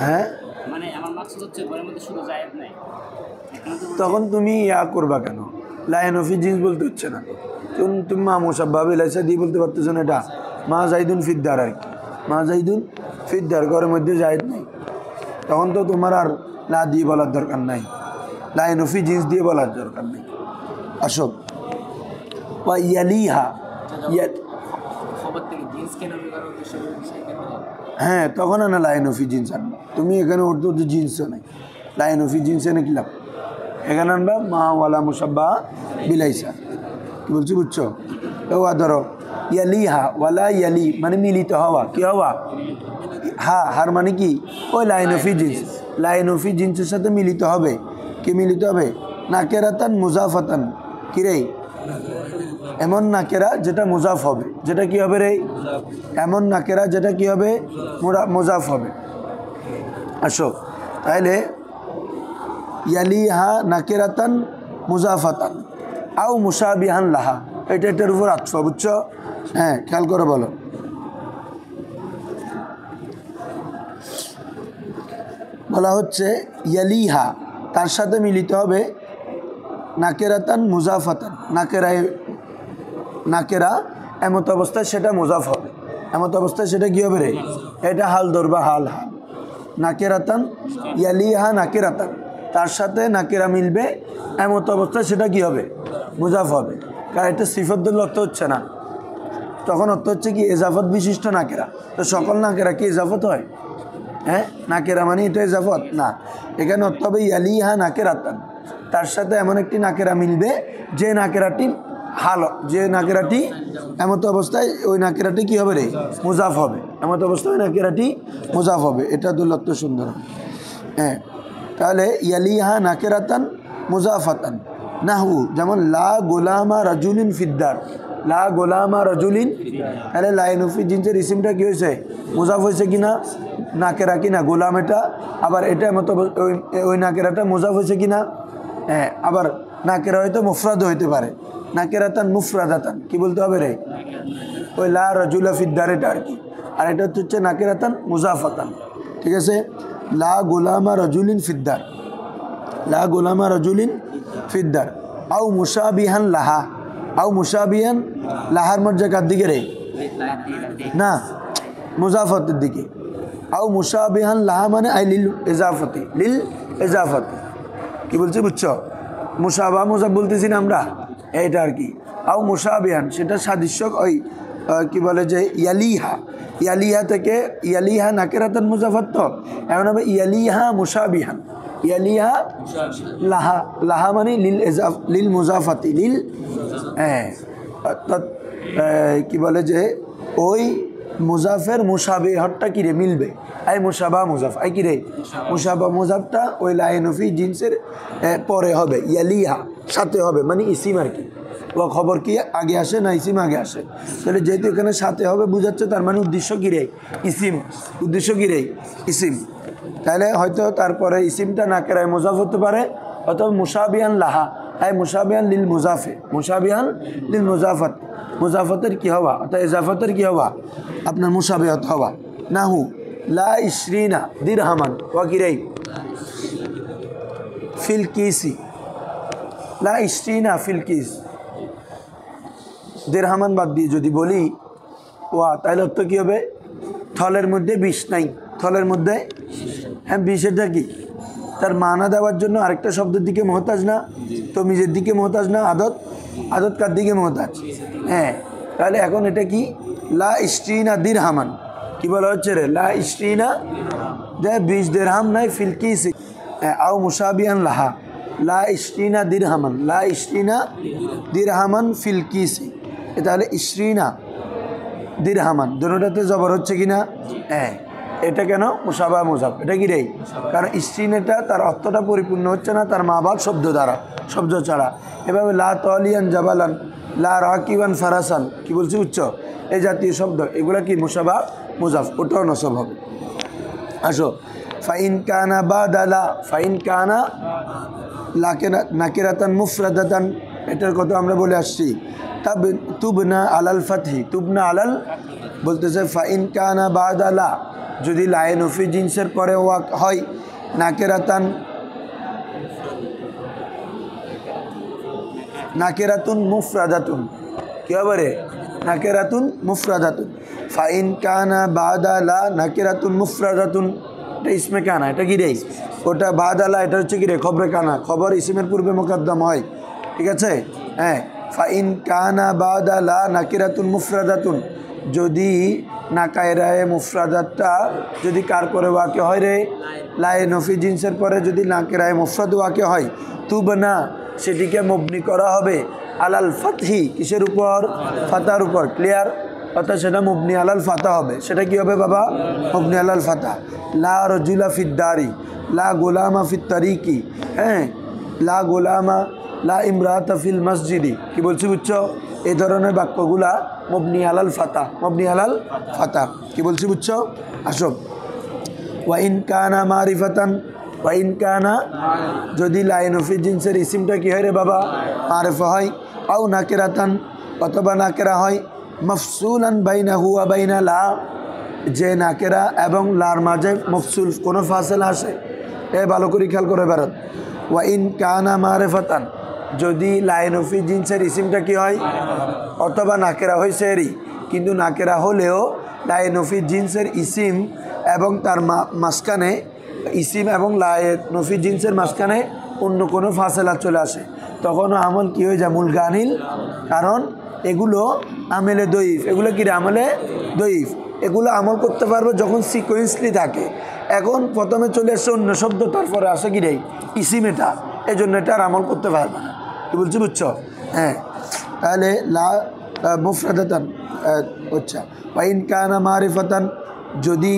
হ্যাঁ, তখন তুমি ইয়া করবা কেন? লাইনফি জিন্স বলতে হচ্ছে না, তুমি মা মুসাব্বা বিলাইসা দিয়ে বলতে পারতেছো না, এটা মা জাইদুন ফিদ্দার, আর কি মা জাইদুন ফিদ্দার, ঘরের মধ্যে জায়েদ নেই, তখন তো তোমার আর লা দিয়ে বলার দরকার নাই, লাইনফি জিন্স দিয়ে বলার দরকার নেই। আসো বা ইয়ালিহা, হ্যাঁ, তখন না লাইনফি জিন্স আনবা তুমি। এখানে উর্দু জিন্সও নেই, লাইনফি জিন্স এনে কিলাম, এখানে আনবা মা ওয়ালা মুসাব্বা বিলাইসা। কি বলছি বুঝছো? ওয়া ধরো ইয়ালিহা, ওয়ালা ইয়ালি মানে মিলিত হওয়া, কি হওয়া? হা, হার মানে কি? ওই লাইনফি জিন্স, লাইনফি জিন্সের সাথে মিলিত হবে। কি মিলিত হবে? নাকেরাতান মুজাফাতান, কি রে? এমন নাকেরা যেটা মুজাফ হবে, যেটা কি হবে রে? এমন নাকেরা যেটা কি হবে? মুজাফ হবে। আসো তাহলে ইয়ালিহা নাকেরাতান মুজাফাতান আও মুশাবিহান লাহা, এটার উপর আতফা, বুঝছো? হ্যাঁ, খেয়াল করে বলো। বলা হচ্ছে ইয়ালিহা, তার সাথে মিলিত হবে নাকেরাতান মুজাফাতান, নাকেরা এমত অবস্থায় সেটা মুজাফ হবে, এমত অবস্থায় সেটা কি হবে রে? এটা হাল ধরবা, হাল হাল। নাকেরাতান ইয়ালিহা নাকেরাতান, তার সাথে নাকেরা মিলবে, এমত অবস্থায় সেটা কি হবে? মুজাফ হবে। কারণ এটা সিফত দিলে অর্থ হচ্ছে না, তখন অর্থ হচ্ছে কি এজাফত বিশিষ্ট নাকেরা। তো সকল নাকেরা কি এজাফত হয়? হ্যাঁ, নাকেরা মানে এটা এজাফত না, এখানে অর্থ হবে ইয়ালিহা নাকেরাতান, তার সাথে এমন একটি নাকেরা মিলবে যে নাকেরাটি যে নাকেরাটি এমত অবস্থায় ওই নাকেরাটি কি হবে রে? মুজাফ হবে। এমত অবস্থায় ওই নাকেরাটি মুজাফ হবে। এটা দুলত্ব সুন্দর। হ্যাঁ, তাহলে ইয়ালিহা নাকেরাতান মুজাফাতান নাহু, যেমন লা গোলামা রাজুলিন ফিদ্দার, লা গোলামা রাজুলিন, তাহলে লাইনুফি জিনসের ইসিমটা কি হয়েছে? মুজাফ হয়েছে কিনা? নাকেরা কিনা গোলাম এটা, আবার এটা মতো ওই নাকেরাটা মুজাফ হয়েছে কিনা? হ্যাঁ, আবার নাকেরা হয়তো মুফরাদ হইতে পারে, নাকেরাতান মুফরাদাতান কি বলতে হবে রে? ওই লা রাজুলা ফিদ্দার এটা আর কি। আর এটা হচ্ছে নাকেরাতান মুজাফাতান। ঠিক আছে, লা গোলামা রাজুলিন ফিদ্দার, লা গোলামা রাজুলিন ফিদ্দার। আও মুশাবিহান লাহা, আও মুশাবিহান লাহার মর্যাদা কার দিকে রে? না, মুজাফতের দিকে। আও মুশাবিহান লাহা মানে আই লিল ইজাফতি, লিল ইজাফতি কি বলছি বুঝছো? মুশাবা মুজাফ বলতেছি না আমরা, এইটা আর কি। আও মুশাবিহান সেটা সাদৃশ্য, ওই কি বলে যে ইয়ালিহা, ইয়ালিহা থেকে ইয়ালিহা নাকেরাতান মুজাফাত, তো এমন হবে ইয়ালিহা মুশাবিহান, ইয়ালিহা লাহা, লাহা মানে লিল মুজাফাতি, লিল, হ্যাঁ অর্থাৎ কি বলে যে ওই মুজাফের মুশাবিহটা কি রে? মিলবে। আই মুশাবা মুজাফ, আই কি রে? মুশাবা মুজাফটা ওই লাইনফি জিন্সের পরে হবে, ইয়ালিহা সাথে হবে, মানে ইসিম আর কি। ও খবর কি আগে আসে না ইসিম আগে আসে? তাহলে যেহেতু এখানে সাথে হবে বুঝাচ্ছে, তার মানে উদ্দেশ্য কি রে? ইসিম। উদ্দেশ্য কি রে? ইসিম। তাহলে হয়তো তারপরে ইসিমটা নাকেরায় মুজাফ হতে পারে, অথবা মুশাবিহান লাহা, আই মুশাবিহান লিল মুজাফে, মুশাবিহান লিল মুজাফাত, মুজাফতের কি হওয়া অর্থাৎ ইজাফতের কি হওয়া? আপনার মুশাবিহত হওয়া। নাহু লা ইশরিনা দিরহামান ওয়া কিরাই ফিল কিসি, লা ইশরিনা ফিল কিস, দিরহামান বাদ দিয়ে যদি বলি ওয়া, তাহলে অর্থ কী হবে? থলের মধ্যে 20 নাই, থলের মধ্যে, হ্যাঁ 20 কি? তার মানা দেওয়ার জন্য আরেকটা শব্দের দিকে মহতাজ না, তমিজের দিকে মহতাজ না, আদত, আদত কার দিকে মহতাজ? হ্যাঁ, তাহলে এখন এটা কি? লা ইশরিনা দিরহামান কি বলা হচ্ছে রে? লা ইশরিনা 20 দিরহাম নাই ফিল কিসি, আও মুশাবিহান লাহা, লা ইশরিনা দিরহামান, লা ইশরিনা দিরহামান ফিল কিসি। তাহলে ইশরিনা দিরহামান দুটোটাতে জবর হচ্ছে কিনা? হ্যাঁ, এটা কেন? মুশাবা মুজাফ, এটা কি রে? কারণ ইশরিন এটা তার অর্থটা পরিপূর্ণ হচ্ছে না তার মা বাপ শব্দ দ্বারা, শব্দ ছাড়া। এভাবে লা তালিয়ান জাবালান, লা রাকিবান ফারাসান কি বলছি উচ্চ, এই জাতীয় শব্দ এগুলা কি? মুশাবা মুজাফ, ওটাও নসব হবে। আসো, ফাইন কানা বাদালা, ফাইন কানা নাকিরাতান মুফরাদাতান, এটার কথা আমরা বলে আসছি। তাব তুবনা আলাল ফাতহি, তুবনা আলাল বলতেছে ফাইন কানা বাদালা, যদি লাইনফি জিন্সের পরে ওয়াক হয় নাকিরাতান, নাকিরাতুন মুফরাদাতুন কি হবে রে? নাকিরাতুন মুফরাদাতুন। ফাইন কানা বাদালা নাকিরাতুন মুফরাদাতুন, এটা ইসমে কানা, এটা কি রে? ওটা বাদালা, এটা হচ্ছে কি রে? খবরে কানা, খবর ইসিমের পূর্বে মোকদ্দম হয়। ঠিক আছে, হ্যাঁ। ফাইন কানা বাদালা নাকিরাতুন মুফরাদাতুন, যদি নাকায়রায়ে মুফরাদাতটা যদি কার পরে ওয়াকে হয় রে? লাইনফি জিন্সের পরে যদি নাকিরায়ে মুফরাদ ওয়াকে হয়, তুবনা সেটিকে মবনি করা হবে আলাল ফাতহি, কিসের উপর? ফাতার উপর। ক্লিয়ার? অর্থাৎ সেটা মবনি আলাল ফাতা হবে। সেটা কি হবে বাবা? মবনি আলাল ফাতা। লা রাজুলা ফিদ্দারি, লা গোলামা ফিত তারিকি, হ্যাঁ, লা গোলামা, লা ইমরাতা ফিল মসজিদি কি বলছি বুঝছো? এই ধরনের বাক্যগুলা মবনি আলাল ফাতা, মবনি আলাল ফাতা কি বলছি বুঝছো? আসো, ওয়াইন কানা মারিফাতান, ওয়াইন কানা যদি লাইনফি জিন্সের ইসিমটা কি হয় রে বাবা? মারিফা হয়। আও নাকিরাতান অথবা নাকেরা হয়, মফসুলান বাইনাহু ওয়া বাইনা লা, যে নাকেরা এবং লার মাঝে মফসুল কোনো ফাসেলা আসে। এ ভালো করে খেয়াল করে বেরোন। ওয়াইন কানা মারিফাতান, যদি লাইনফি জিন্সের ইসিমটা কি হয়? অথবা নাকেরা হয়েছে এরই, কিন্তু নাকেরা হলেও লাইনফি জিন্সের ইসিম এবং তার মাঝখানে, ইসিম এবং লাইনফি জিন্সের মাঝখানে অন্য কোনো ফাসেলা চলে আসে, তখনও আমল কি হয়ে যায় মুলগানিল, কারণ এগুলো আমেলে দইফ, এগুলো কি আমলে দইফ, এগুলো আমল করতে পারবে যখন সিকোয়েন্সলি থাকে। এখন প্রথমে চলে আসছে অন্য শব্দ, তারপরে আসে কি রে ইসিম, এটা এই জন্য এটা আর আমল করতে পারবে না। কি বলছি বুঝছো? হ্যাঁ, তাহলে লা মুফরাদাতান, আচ্ছা ওয়াইন কানা মারিফাতান, যদি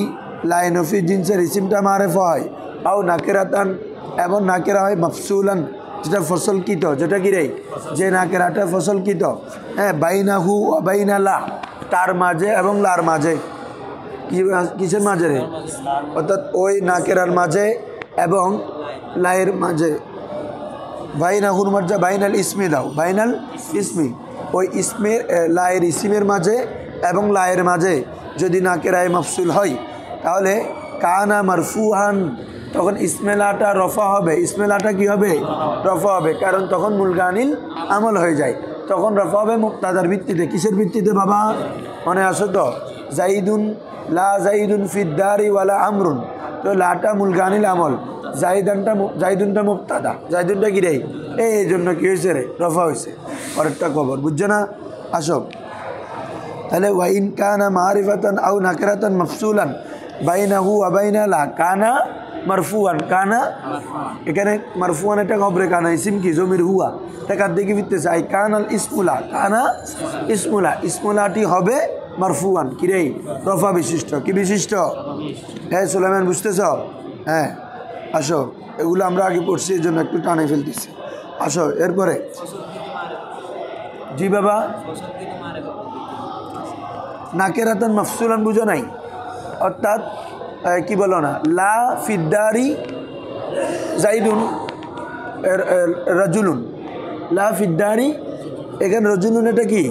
লাইনফি জিনসের ইসিমটা মারিফা হয়, আও নাকিরাতান এবং নাকিরা হয় মাফসুলান, যেটা ফসলকৃত, যেটা কি রে যে নাকিরাটা ফসলকৃত, হ্যাঁ বাইনাহু ওয়া বাইনা লা, তার মাঝে এবং লার মাঝে, কিসের মাঝে রে, অর্থাৎ ওই নাকেরার মাঝে এবং লায়ের মাঝে, বাইনাহুর মাঝে বাইনাল ইসমি দাও, বাইনাল ইসমি, ওই ইসমের লায়ের ইসিমের মাঝে এবং লায়ের মাঝে যদি নাকেরায় মাফসুল হয়, তাহলে কানা মারফুহান, তখন ইসমেলাটা রফা হবে, ইসমেলাটা কি হবে রফা হবে, কারণ তখন মুলগানিল আমল হয়ে যায়, তখন রফা হবে মুক্তাদার ভিত্তিতে। কিসের ভিত্তিতে বাবা মনে আসো তো? জাইদুন, লা জাইদুন ফিদ্দারি ওয়ালা আমরুন, তো লাটা মুলগানিল আমল, জাইদুনটা মুক্তাদা, জাইদুনটা কি রে, এই জন্য কি হয়েছে রে রফা হয়েছে, আরেকটা খবর বুঝছো না? আসো তাহলে ওয়াইন কানা মারিফাতান আও নাকিরাতান মাফসুলান বাইনাহু ওয়া বাইনা লা কানা মারফুয়ান, কানা এখানে মারফুয়ান এটা খবরে, কানা ইসিম কি জমির হুয়া, টাকার দিকে ফিরতেছে, আই কানাল ইসমুলা, কানা ইসমুলা, ইসমুলাটি হবে মারফুয়ান, কি রে রফা বিশিষ্ট, কি বিশিষ্ট? হ্যাঁ সুলাইমান বুঝতেছ? হ্যাঁ আসো, এগুলো আমরা আগে পড়ছি, এই জন্য একটু টানে ফেলতেছি। আসো এরপরে, জি বাবা নাকেরাতান মাফসুলান বুঝো নাই, অর্থাৎ কি বলো না, লা ফিদ্দারি জাইদুন রাজুলুন, লা ফিদ্দারি, এখানে রজুলুন এটা কি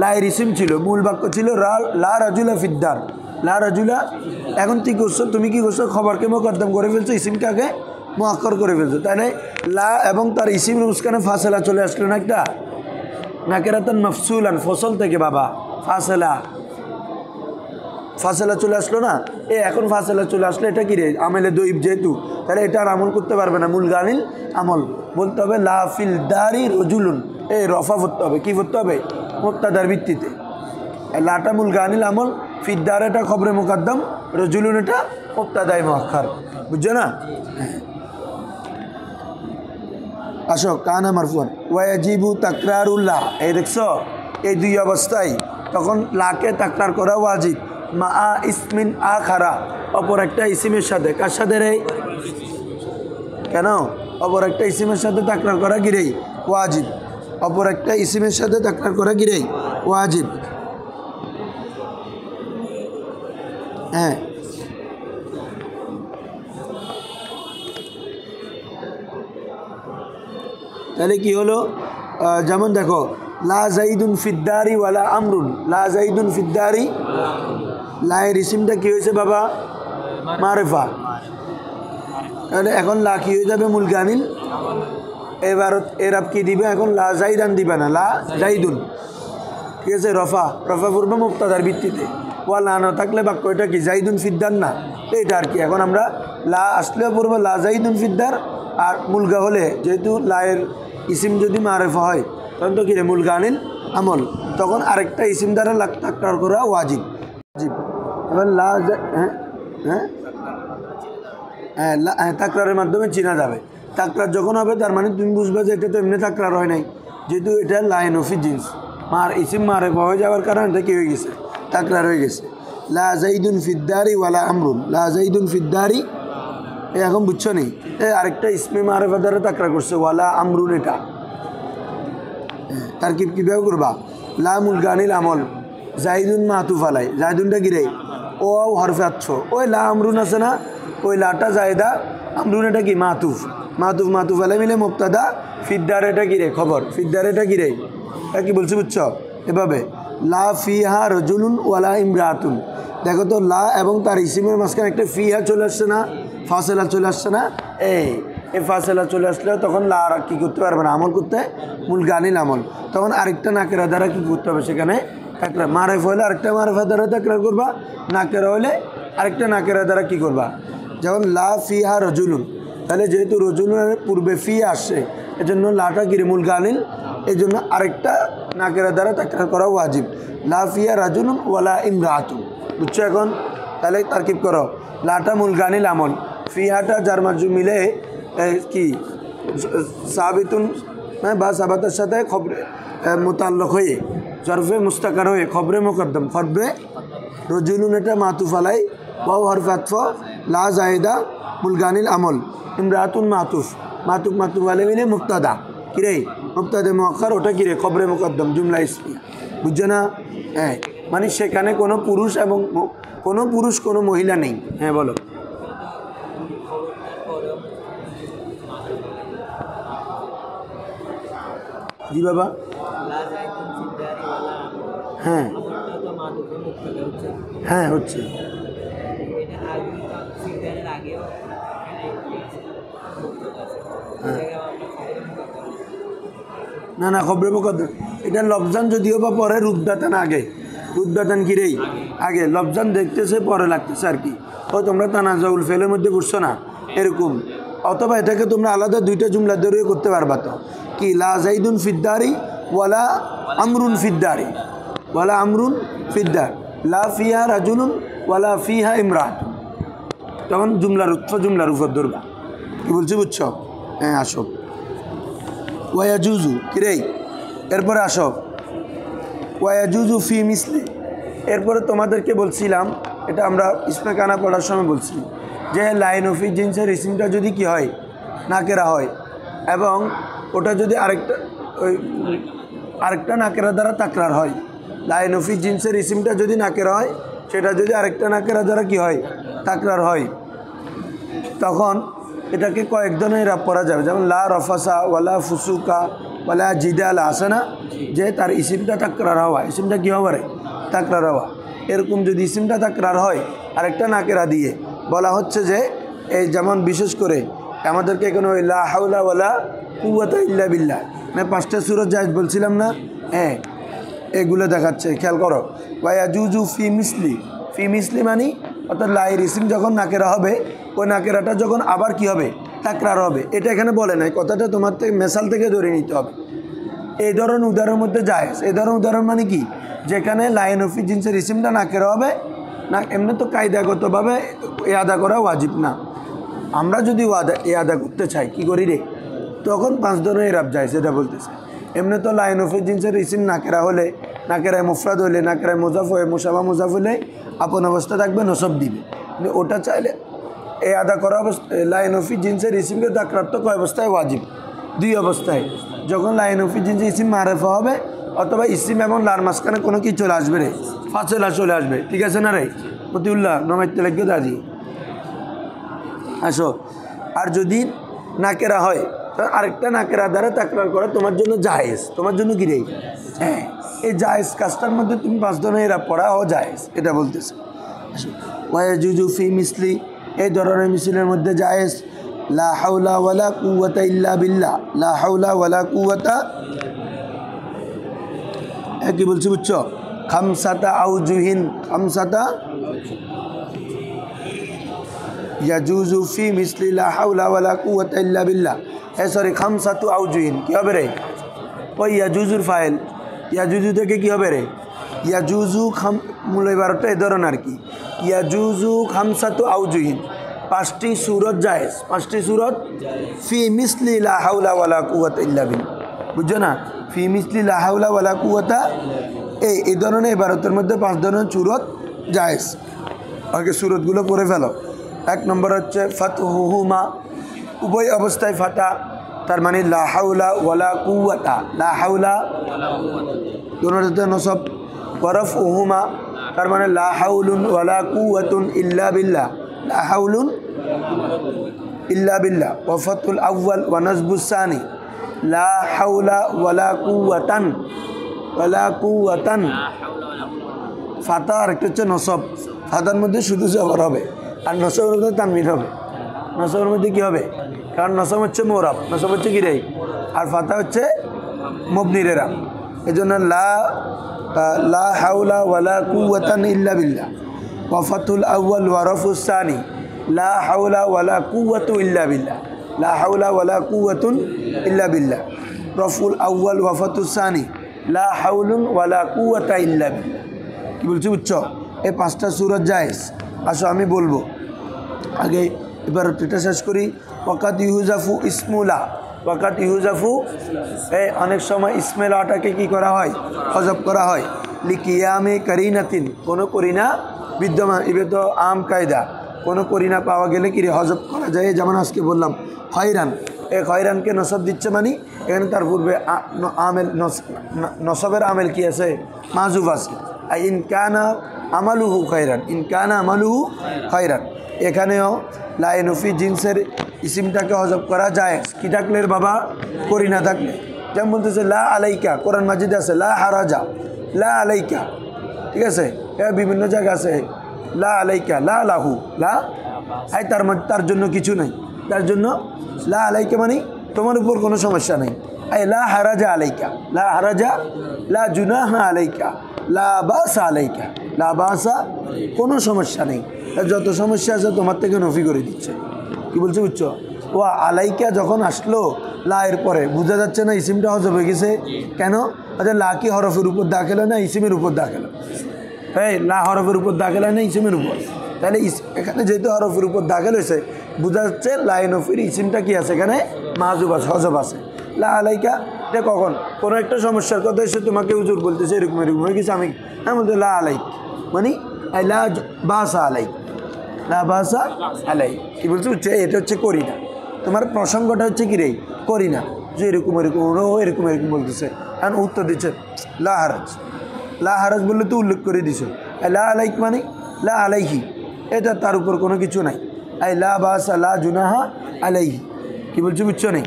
লায়ের ইসিম ছিল, মূল বাক্য ছিল লা রাজুলা ফিদ্দার, লা রাজুলা। এখন কি করছো তুমি, কি করছো খবরকে মোকদ্দম করে ফেলছো, ইসিমকে আগে মুআক্কার করে ফেলছো, তাহলে লা এবং তার ইসিম উসকানে ফাসলা চলে আসলো না একটা, নাকিরাতান মাফসুলান ফসল থেকে বাবা ফাসলা, ফাসলা চলে আসলো না, এখন ফাসলা চলে আসলো, এটা কি রে আমেলে দইব যেহেতু, তাহলে এটা আর আমল করতে পারবে না, মুলগানিল আমল বলতে হবে লা ফিল দারি রজুলুন, রফা করতে হবে, কি করতে হবে মুক্তাদার ভিত্তিতে, লাটা মুলগানিল আমল, ফিদ্দার এটা খবরে মুকদ্দম, রজুলুন এটা মুক্তাদায় মুআক্খার, বুঝছো না? আসো কানা মারফুয়ান ওয়াজিবু তাকরারুল্লাহ, এই দেখছো এই দুই অবস্থায় তখন লাকে তাকরার করা ওয়াজিব, মা ইসমিন আখারা, অপর একটা ইসিমের সাথে, কার সাথে রে, কেন অপর একটা ইসিমের সাথে তাকরার করা কি রে ওয়াজিব, অপর একটা ইসিমের সাথে তাকরার করা কি রে ওয়াজিব। হ্যাঁ তাহলে কি হলো, যেমন দেখো লা জাইদুন ফিদ্দারি ওয়ালা আমরুন, লা জাইদুন ফিদ্দারি, লায়ের ইসিমটা কি হয়েছে বাবা মারিফা, তাহলে এখন লা কি হয়ে যাবে মুলগানিল, এবার এরাব কি দিবে এখন, লা জাইদান দিবে না, লা জাইদুন, ঠিক আছে, রফা রফা পূর্বে মুক্তাদার ভিত্তিতে, ওয়া লা না থাকলে বাক্য এটা কি জাইদুন ফিদ্দার না, এইটা আর কি। এখন আমরা লা আসলেও পূর্বে লা জাইদুন ফিদ্দার, আর মুলগা হলে যেহেতু লায়ের ইসিম যদি মারিফা হয় তখন তো কি রে মুলগানিল আমল, তখন আরেকটা ইসিম দ্বারা তাকরার করা ওয়াজিব, এবার লা হ্যাঁ হ্যাঁ হ্যাঁ তাকরারের মাধ্যমে চেনা যাবে, তাকরার যখন হবে তার মানে তুমি বুঝবে যে এটা তো এমনি তাকরার হয় নাই, যেহেতু এটা লাইন অফি জিন্স মার ইসিম মারিফা হয়ে যাওয়ার কারণে এটা কি হয়ে গেছে তাকরার হয়ে গেছে। লা জাইদুন ফিদ্দারি ওয়ালা আমরুন, লা জাইদুন ফিদ্দারি, এখন বুঝছো নি, আরেকটা ইসমে মারিফা দ্বারা তাকরার করছে ওয়ালা আমরুন, এটা তার কীভাবে করবা, লা মুলগানিল আমল, জাইদুন মাতুফ আলাই, জাইদুনটা গিরে ও হরফে আচ্ছ, ওই লা আমরুন আছে না, ওই লাটা জায়দা, আমরুন এটা কি মাতুফ, মাতুফ মাতুফ আলাই মিলে মুক্তাদা, ফিদ্দার এটা গিরে খবর, ফিদ্দার এটা গিরে, এটা কি বলছি বুঝছো? এভাবে লা ফিহা রজুলুন ওয়ালা ইমরাতুন, দেখো তো লা এবং তার ইসিমের মাঝখানে একটা ফিহা চলে আসছে না, ফাসেলা চলে আসছে না, এই ফাসেলা চলে আসলে তখন লা আর কী করতে পারবে না, আমল করতে মুলগানিল আমল, তখন আরেকটা নাকেরা দ্বারা কী করতে হবে, সেখানে তাকরার মারিফ হলে আরেকটা মারিফা দ্বারা তাকরার করবা, নাকেরা হলে আরেকটা নাকেরা দ্বারা কী করবা, যেমন লা ফিহা রজুলুন, তাহলে যেহেতু রজুলুনের পূর্বে ফি আসছে, এজন্য লাটা কিরে মুলগানিল, এই জন্য আরেকটা নাকেরা দ্বারা তাকরার করা ওয়াজিব। লা ফিয়া রাজুলুন ওয়ালা ইমরাতুন, বুঝছো এখন? তাহলে তারকিব করো, লাটা মুলগানিল আমল, ফিহাটা যার মাঝে মিলে কি সাবিতুন বা সাবাতের সাথে খবরে মোতাল্লক হয়ে জরফে মুস্তাকার হয়ে খবরে মুকদ্দম, খবরে রজুলুন এটা মাতুফ আলাই, ওয়াও হরফে আতফ, লা জায়েদা মুলগানিল আমল, ইমরাতুন মাতুফ, মাতুফ মাতুফ আলাই মিলে মুক্তাদা কিরে মুক্তাদে মুআক্খার, ওটা কিরে খবরে মুকদ্দম জুমলা ইসমিয়া, বুঝছো না? হ্যাঁ, মানে সেখানে কোনো পুরুষ এবং কোনো মহিলা নেই। হ্যাঁ বলো। জি বাবা। হ্যাঁ হ্যাঁ হচ্ছে। না না খবরে মুকদ্দম, এটা লফজান যদিও বা পরে, রুদ্দাতান আগে, রুদ্দাতান কিরেই আগে, লফজান দেখতেছে পরে লাগতেছে আর কি। ও তোমরা তানাজাউল ফেলের মধ্যে বুঝছো না এরকম, অথবা এটাকে তোমরা আলাদা দুইটা জুমলা ধরে করতে পারবা। তো কি লা জাইদুন ফিদ্দারি ওয়ালা আমরুন ফিদ্দারি, ওয়ালা আমরুন ফিদ্দার, লা ফিহা রাজুলুন ওয়ালা ফিহা ইমরাত, তখন জুমলার উপর ধরবা। কি বলছি বুঝছো? হ্যাঁ আসো। ওয়াজুজু কিরেই, এরপরে আসো ওয়াজুজু ফি মিসলি। এরপরে তোমাদেরকে বলছিলাম, এটা আমরা ইসমে কানা পড়ার সময় বলছি, যে লাইন অফি জিন্সের ইসিমটা যদি কি হয় নাকেরা হয়, এবং ওটা যদি আরেকটা নাকেরা দ্বারা তাকরার হয়, লাইন অফি জিন্সের ইসিমটা যদি নাকেরা হয়, সেটা যদি আরেকটা নাকেরা দ্বারা কি হয় তাকরার হয়, তখন এটাকে কয়েক ধরনের ইরাব করা যাবে। যেমন লা রফাসা ওয়ালা ফুসুকা ওয়ালা জিদাল আছে না, যে তার ইসিমটা তাকরার হওয়া, ইসিমটা কী হবে তাকরার হওয়া। এরকম যদি ইসিমটা তাকরার হয় আরেকটা নাকেরা দিয়ে, বলা হচ্ছে যে এই যেমন বিশেষ করে আমাদেরকে এখানে ওই লা হাওলা ওয়ালা কুওয়াতা ইল্লা বিল্লাহ, মানে 5টা সূরা জায়েজ বলছিলাম না, হ্যাঁ এগুলো দেখাচ্ছে, খেয়াল করো। ওয়াজুজু ফি মিসলি মানে অর্থাৎ লাইর ইসিম যখন নাকেরা হবে, ওই নাকেরাটা যখন আবার কি হবে তাকরার হবে, এটা এখানে বলে নাই, কথাটা তোমার থেকে মেসাল থেকে ধরে নিতে হবে। এই ধরনের উদাহরণের মধ্যে জায়েজ, এই ধরনের উদাহরণ মানে কি, যেখানে লাইন অফি জিন্সের ইসিমটা নাকেরা হবে না, এমনি তো কায়দাগতভাবে আদা করা ওয়াজিব না। আমরা যদি আদা করতে চাই কি করি রে, তখন 5 ধরনের ইরাব যায়, সেটা বলতেছে। এমনি তো লাইন অফি জিন্সের ইসিম নাকেরা হলে, নাকেরায় মুফরাদ হলে, নাকেরায় মুজাফ হয়ে মুসাফা মুজাফ হলে আপন অবস্থা থাকবে, নসব দিবে। কিন্তু ওটা চাইলে এই আদা করা অবস্থা, লাইন অফি জিন্সের ইসিমকে তাকরার তো কয় অবস্থায় ওয়াজিব? 2 অবস্থায়, যখন লাইন অফি জিন্সের ইসিম মারেফা হবে, অথবা ইসিম এবং লার মাঝখানে কোনো কি চলে আসবে রে, ফাসলা চলে আসবে, ঠিক আছে না রে মতিউল্লাহ? নমাইতে লাগবে দাদি আসো। আর যদি নাকেরা হয়, আরেকটা নাকেরা দ্বারা তাকরার করা তোমার জন্য জায়েজ, তোমার জন্য কি রে? হ্যাঁ, এই জায়েজ কাজটার মধ্যে তুমি 5 ধরনের ইরাব পড়া ও জায়েজ, এটা বলতেছে। ওয়াজুজু ফি মিসলি, এই ধরনের মিসলের মধ্যে জায়েজ। লা হাওলা ওয়ালা কুওয়াতা ইল্লা বিল্লাহ, লা হাওলা ওয়ালা কুওয়াতা, কি বলছি বুঝছো? খামসাতা আউজুহিন, খামসাতা ইয়াজুজু ফি মিসলি লা হাওলা ওয়ালা কুওয়াতা ইল্লা বিল্লাহ, সরি খামসাতু আউজুহিন, কি হবে রে? ওই ইয়াজুজুর ফাইল, ইয়াজুজু থেকে কি হবে রে? ইয়াজুজু মূল 12টা এ ধরনের আর কি। ইয়াজুজু খামসাতু আউজুহিন, 5টি সূরত জায়েজ, 5টি সূরত ফি মিসলি লা হাওলা ওয়ালা কুওয়াতা ইল্লা বিল্লাহ, বুঝছো না? ফি মিসলি লা হাওলা ওয়ালা কুওয়াতা, এই ধরনের 12টার মধ্যে 5 ধরনের সূরত জায়েজ। আগে সূরতগুলো পড়ে ফেলো। 1 নম্বর হচ্ছে ফাতহুহুমা, উভয় অবস্থায় ফাতা, তার মানে লা হাওলা ওয়ালা কুওয়াতা, লা হাওলা দুটোতে নসব। ওয়ারফউহুমা, তার মানে লা হাওলুন ওয়ালা কুওয়াতুন ইল্লা বিল্লাহ, লা হাওলুন ইল্লা বিল্লাহ। ওয়া ফাতুল আউয়াল ওয়া নাসবুস সানি, লা হাওলা ওয়ালা কুওয়াতান, ওয়ালা কুওয়াতান। ফাতা আরেকটা হচ্ছে নসব, ফাতার মধ্যে শুধু জবর হবে, আর নসবের মধ্যে তানবিন হবে। নসবের মধ্যে কি হবে? কারণ নসব হচ্ছে মোরাব, নসব হচ্ছে কি রে, আর ফাতা হচ্ছে মবনির এরাব। এই জন্য লা হাওলা ওয়ালা কুওয়াতান ইল্লা বিল্লাহ। ওয়া ফাতুল আউয়াল ওয়া রাফুস সানি, লা হাওলা ওয়ালা কুওয়াতু ইল্লা বিল্লাহ। লা হাওলা ওয়ালা কুওয়াতুন ইল্লা বিল্লাহ। রফুল আউয়াল ওয়াফাতুস সানি লা হাউলুন ওয়ালা কুওয়াতা ইল্লা বিল্লাহ। কি বলছি বুঝছো? এই 5টা সূরা জায়েজ। আসো আমি বলবো আগে, এবার এটা শেষ করি। ওয়াকাত ইউজাফু ইসমুলা, ওয়াকাত ইউজাফু, অনেক সময় ইসমেলাটাকে কি করা হয়? হজব করা হয়। লিকিয়ামে করিনাতিন, কোনো করিনা বিদ্যমান, এবে তো আম কায়দা, কোনো করিনা পাওয়া গেলে কি হজব করা যায়। যেমন আজকে বললাম খয়রান, এই খয়রানকে নসব দিচ্ছে মানে এখানে তার পূর্বে আমেল নসবের আমেল কি আছে? মাযুফ আছে। ইনকানা আমালুহু খয়রান, ইনকানা আমালুহু খয়রান। এখানেও লাইনফি জিন্সের ইসিমটাকে হজব করা যায় কি থাকলে বাবা? করিনা থাকলে। যেমন বলতেছে লা আলাইকা, কোরআন মাজিদে আছে লা হারাজা, লা আলাইকা, ঠিক আছে? বিভিন্ন জায়গা আছে লা আলাইকা, লা লাহু, লা আই তার জন্য কিছু নাই, তার জন্য লা আলাইকা মানে তোমার উপর কোনো সমস্যা নেই। আই লা হারাজা আলাইকা, লা হারাজা, লা জুনাহা আলাইকা, লা বাসা আলাইকা, লা বাসা, কোনো সমস্যা নেই। যত সমস্যা আছে তোমার থেকে নফি করে দিচ্ছে। কি বলছে বুঝছো? ও আলাইকা যখন আসলো লা এর পরে, বোঝা যাচ্ছে না ইসিমটা হজব হয়ে গেছে কেন? আচ্ছা লা কি হরফের উপর দাখিল হয় না ইসিমের উপর দাখিল? হ্যাঁ, লা হরফের উপর দাখিল হয় না ইসিমের উপর? তাহলে এখানে যেহেতু হরফের উপর দাখিল হয়েছে, বোঝা যাচ্ছে লাইনফির ইসিমটা কি আছে এখানে? মাযুব আছে, হজব আছে। লা আলাইকা এটা কখন কোনো একটা সমস্যার কথা এসে তোমাকে হুজুর বলতেছে এরকম এরকম হয়ে গেছে, আমি বলতে লা আলাইক মানে লা বাসা আলাইক, লা বাসা আলাই। কি বলছে হচ্ছে? এটা হচ্ছে করি না, তোমার প্রসঙ্গটা হচ্ছে কি রে? করি না, যে এরকম এরকম এরকম এরকম বলতেছে, এখন উত্তর দিচ্ছে লা হারাজ। লা হারাজ বললে তো উল্লেখ করে দিছো। লা আলাইক মানে লা আলাইহি, এটা তার উপর কোনো কিছু নাই। আই লা বাসা লা জুনাহা আলাইহি। কি বলছো বুঝছো? নেই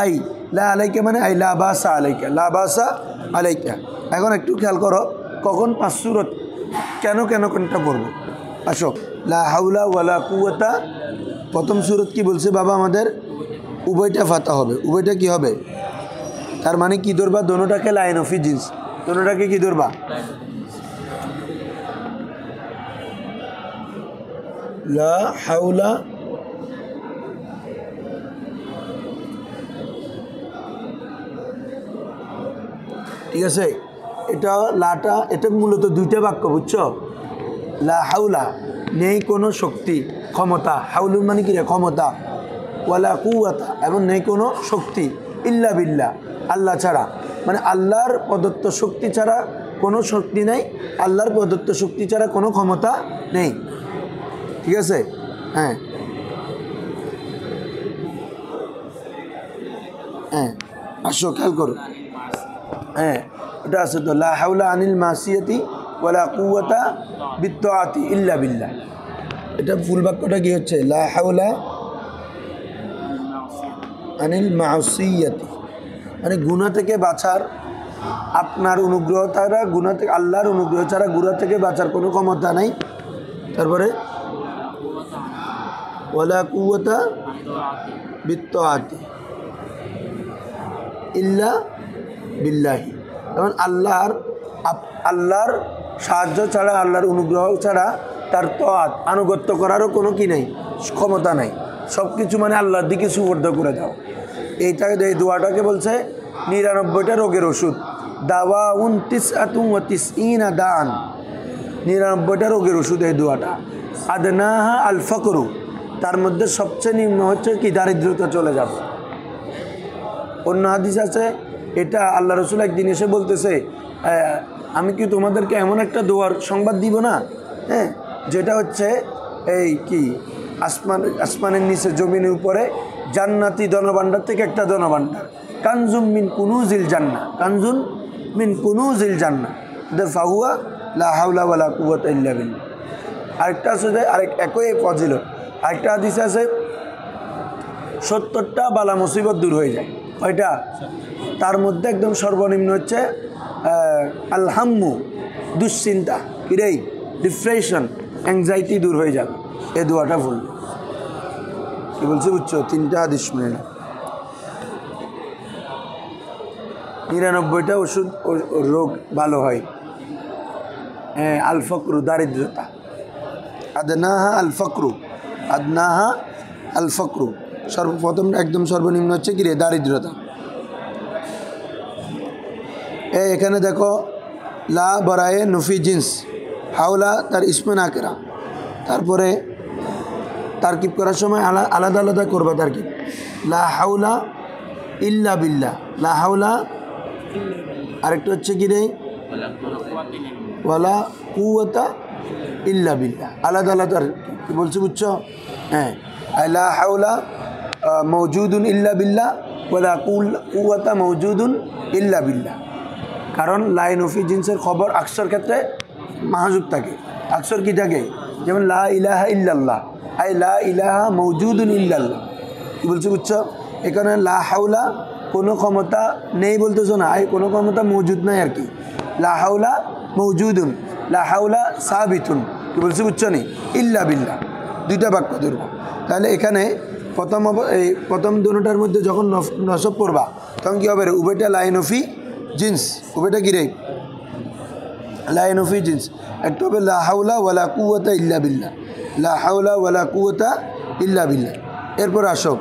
আই লা আলাইকা মানে আই লা বাসা আলাইকা, লা বাসা আলাইকা। এখন একটু খেয়াল করো কখন 5 সূরা কেন কোনটা পড়বো। আসো, লা হাওলা ওয়ালা কুওয়াতা, প্রথম সূরা কি বলছে বাবা? আমাদের উভয়টা ফাতা হবে। উভয়টা কি হবে? তার মানে কি ধরবা? দোনোটাকে লাইন অফ জিন্স, দোনোটাকে কি ধরবা? লা হাওলা ঠিক আছে। এটা লাটা, এটা মূলত 2টা বাক্য, বুঝছো? লা হাওলা নেই কোনো শক্তি ক্ষমতা, হাউলুন মানে কি রে? ক্ষমতা। ওয়ালা কুওয়াতা এবং নেই কোনো শক্তি ইল্লা বিল্লাহ, আল্লাহ ছাড়া, মানে আল্লাহর প্রদত্ত শক্তি ছাড়া কোনো শক্তি নেই, আল্লাহর প্রদত্ত শক্তি ছাড়া কোনো ক্ষমতা নেই। ঠিক আছে? হ্যাঁ হ্যাঁ, আসো খেয়াল করো। হ্যাঁ, এটা আছে তো লা হাওলা আনিল মাসিয়াতি ওয়ালা কুওয়াতা বিত্তাআতি ইল্লা বিল্লাহ। এটা ফুল বাক্যটা কি হচ্ছে? লা হাওলা আনিল মাসিয়াতি মানে গুনাহ থেকে বাঁচার, আপনার অনুগ্রহ ছাড়া গুনাহ থেকে, আল্লাহর অনুগ্রহ ছাড়া গুনাহ থেকে বাঁচার কোনো ক্ষমতা নাই। তারপরে ওয়ালা কুওয়াতা বিত্তাআতি ইল্লা বিল্লাহি, যেমন আল্লাহর সাহায্য ছাড়া, আল্লাহর অনুগ্রহ ছাড়া তার তআত আনুগত্য করারও কোনো কি নেই, ক্ষমতা নাই। সব কিছু মানে আল্লাহর দিকে সুবর্দ করে দাও। এই দোয়াটাকে বলছে 99টা রোগের ওষুধ। দাওয়াউন তিসআতুন ওয়া তিসঈনা দান, 99টা রোগের ওষুধ এই দোয়াটা। আদনাহা আল ফকরু, তার মধ্যে সবচেয়ে নিম্ন হচ্ছে কি? দারিদ্রতা চলে যাবে। অন্য হাদিস আছে, এটা আল্লাহ রসুল একদিন এসে বলতেছে, আমি কি তোমাদেরকে এমন একটা দোয়ার সংবাদ দিব না? হ্যাঁ, যেটা হচ্ছে এই কি আসমানের নিচে জমিনের উপরে জান্নাতি ধনভাণ্ডার থেকে একটা ধনভাণ্ডার, কানজুম মিন কুনুজিল জান্নাহ, কানজুন মিন কুনুজিল জান্নাহ ফাহুয়া লা হাওলা ওয়ালা কুওয়াতা ইল্লা বিল্লাহ। আরেকটা আছে যে একই ফজিলত। আরেকটা হাদিস আছে 70টা বালা মুসিবত দূর হয়ে যায়। কয়টা? তার মধ্যে একদম সর্বনিম্ন হচ্ছে আলহাম্মু, দুশ্চিন্তা, কিরেই ডিপ্রেশন, অ্যাংজাইটি দূর হয়ে যাবে এই দোয়াটা ভুল। কি বলছে বুঝছো? 3টা হাদিস শুনে না, 99টা ওষুধ রোগ ভালো হয়। হ্যাঁ, আল ফকরু, দারিদ্রতা। আদনাহা আল ফকরু, আদনাহা আল ফকরু, সর্বপ্রথম একদম সর্বনিম্ন হচ্ছে কি রে দারিদ্রতা। এখানে দেখো লা বরায়ে নফি জিন্স, হাওলা তার ইসমে নাকেরা, তারপরে তারকিব করার সময় আলাদা আলাদা করবা তারকিব। লা হাওলা ইল্লা বিল্লাহ, লা হাওলা, আরেকটা হচ্ছে কি রে ওয়ালা কুওয়াতা ইল্লা বিল্লাহ, আলাদা আলাদা কি বলছে বুঝছো? হ্যাঁ, লা হাওলা মওজুদুন ইল্লা বিল্লাহ ওয়ালা কুওয়াতা মওজুদুন ইল্লা বিল্লাহ। কারণ লাই নফি জিন্সের খবর আকসর ক্ষেত্রে মাহজুব থাকে। আকসর কি থাকে? যেমন লা ইলাহা ইল্লাল্লাহ, আই লা ইলাহা মওজুদুন ইল্লাল্লাহ। কি বলছে বুঝছো? এখানে লা হাওলা কোনো ক্ষমতা নেই বলতেছো না, আই কোনো ক্ষমতা মৌজুদ নাই আর কি। লা হাওলা মৌজুদুন, লা হাওলা সাবিতুন। কি বলছে বুঝছো নি? ইল্লা বিল্লাহ, দুইটা বাক্য ধরবো। তাহলে এখানে প্রথম দুটার মধ্যে যখন নসব পড়বা তখন কী হবে? উভয়টা লাইন অফি জিন্স, উভয়টা কী রে? Line of jeans. একটা হবে লা হাওলা ওয়ালা কুওয়াতা ইল্লা বিল্লাহ, লা হাওলা ওয়ালা কুওয়াতা ইল্লা বিল্লাহ। এরপর আসো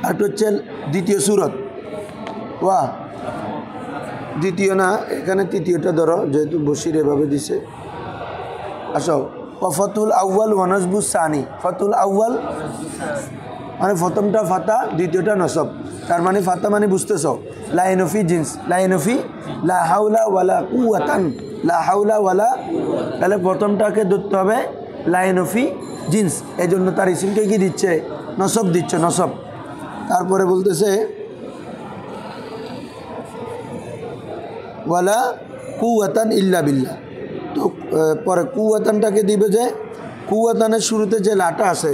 আরেকটা হচ্ছে দ্বিতীয় সুরত। ওয়া দ্বিতীয় না, এখানে তৃতীয়টা ধরো, যেহেতু বসির এভাবে দিছে। আসো ফতুল আউ্য়াল ওয়ানজবুস সানি, ফতুল আউ্য়াল মানে প্রথমটা ফাতা, দ্বিতীয়টা নসব। তার মানে ফাতা মানে বুঝতেছ লাইনফি জিন্স, লাইনফি লা হাওলা ওয়ালা কুওয়াতান, লা হাওলা ওয়ালা। তাহলে প্রথমটাকে ধরতে হবে লাইনফি জিন্স, এই জন্য তার ইসিমকে কি দিচ্ছে? নসব দিচ্ছে, নসব। তারপরে বলতেছে ওয়ালা কুওয়াতান ইল্লা বিল্লাহ। তো পরে কুওয়াতানটাকে দিবে যে কুওয়াতানের শুরুতে যে লাটা আছে,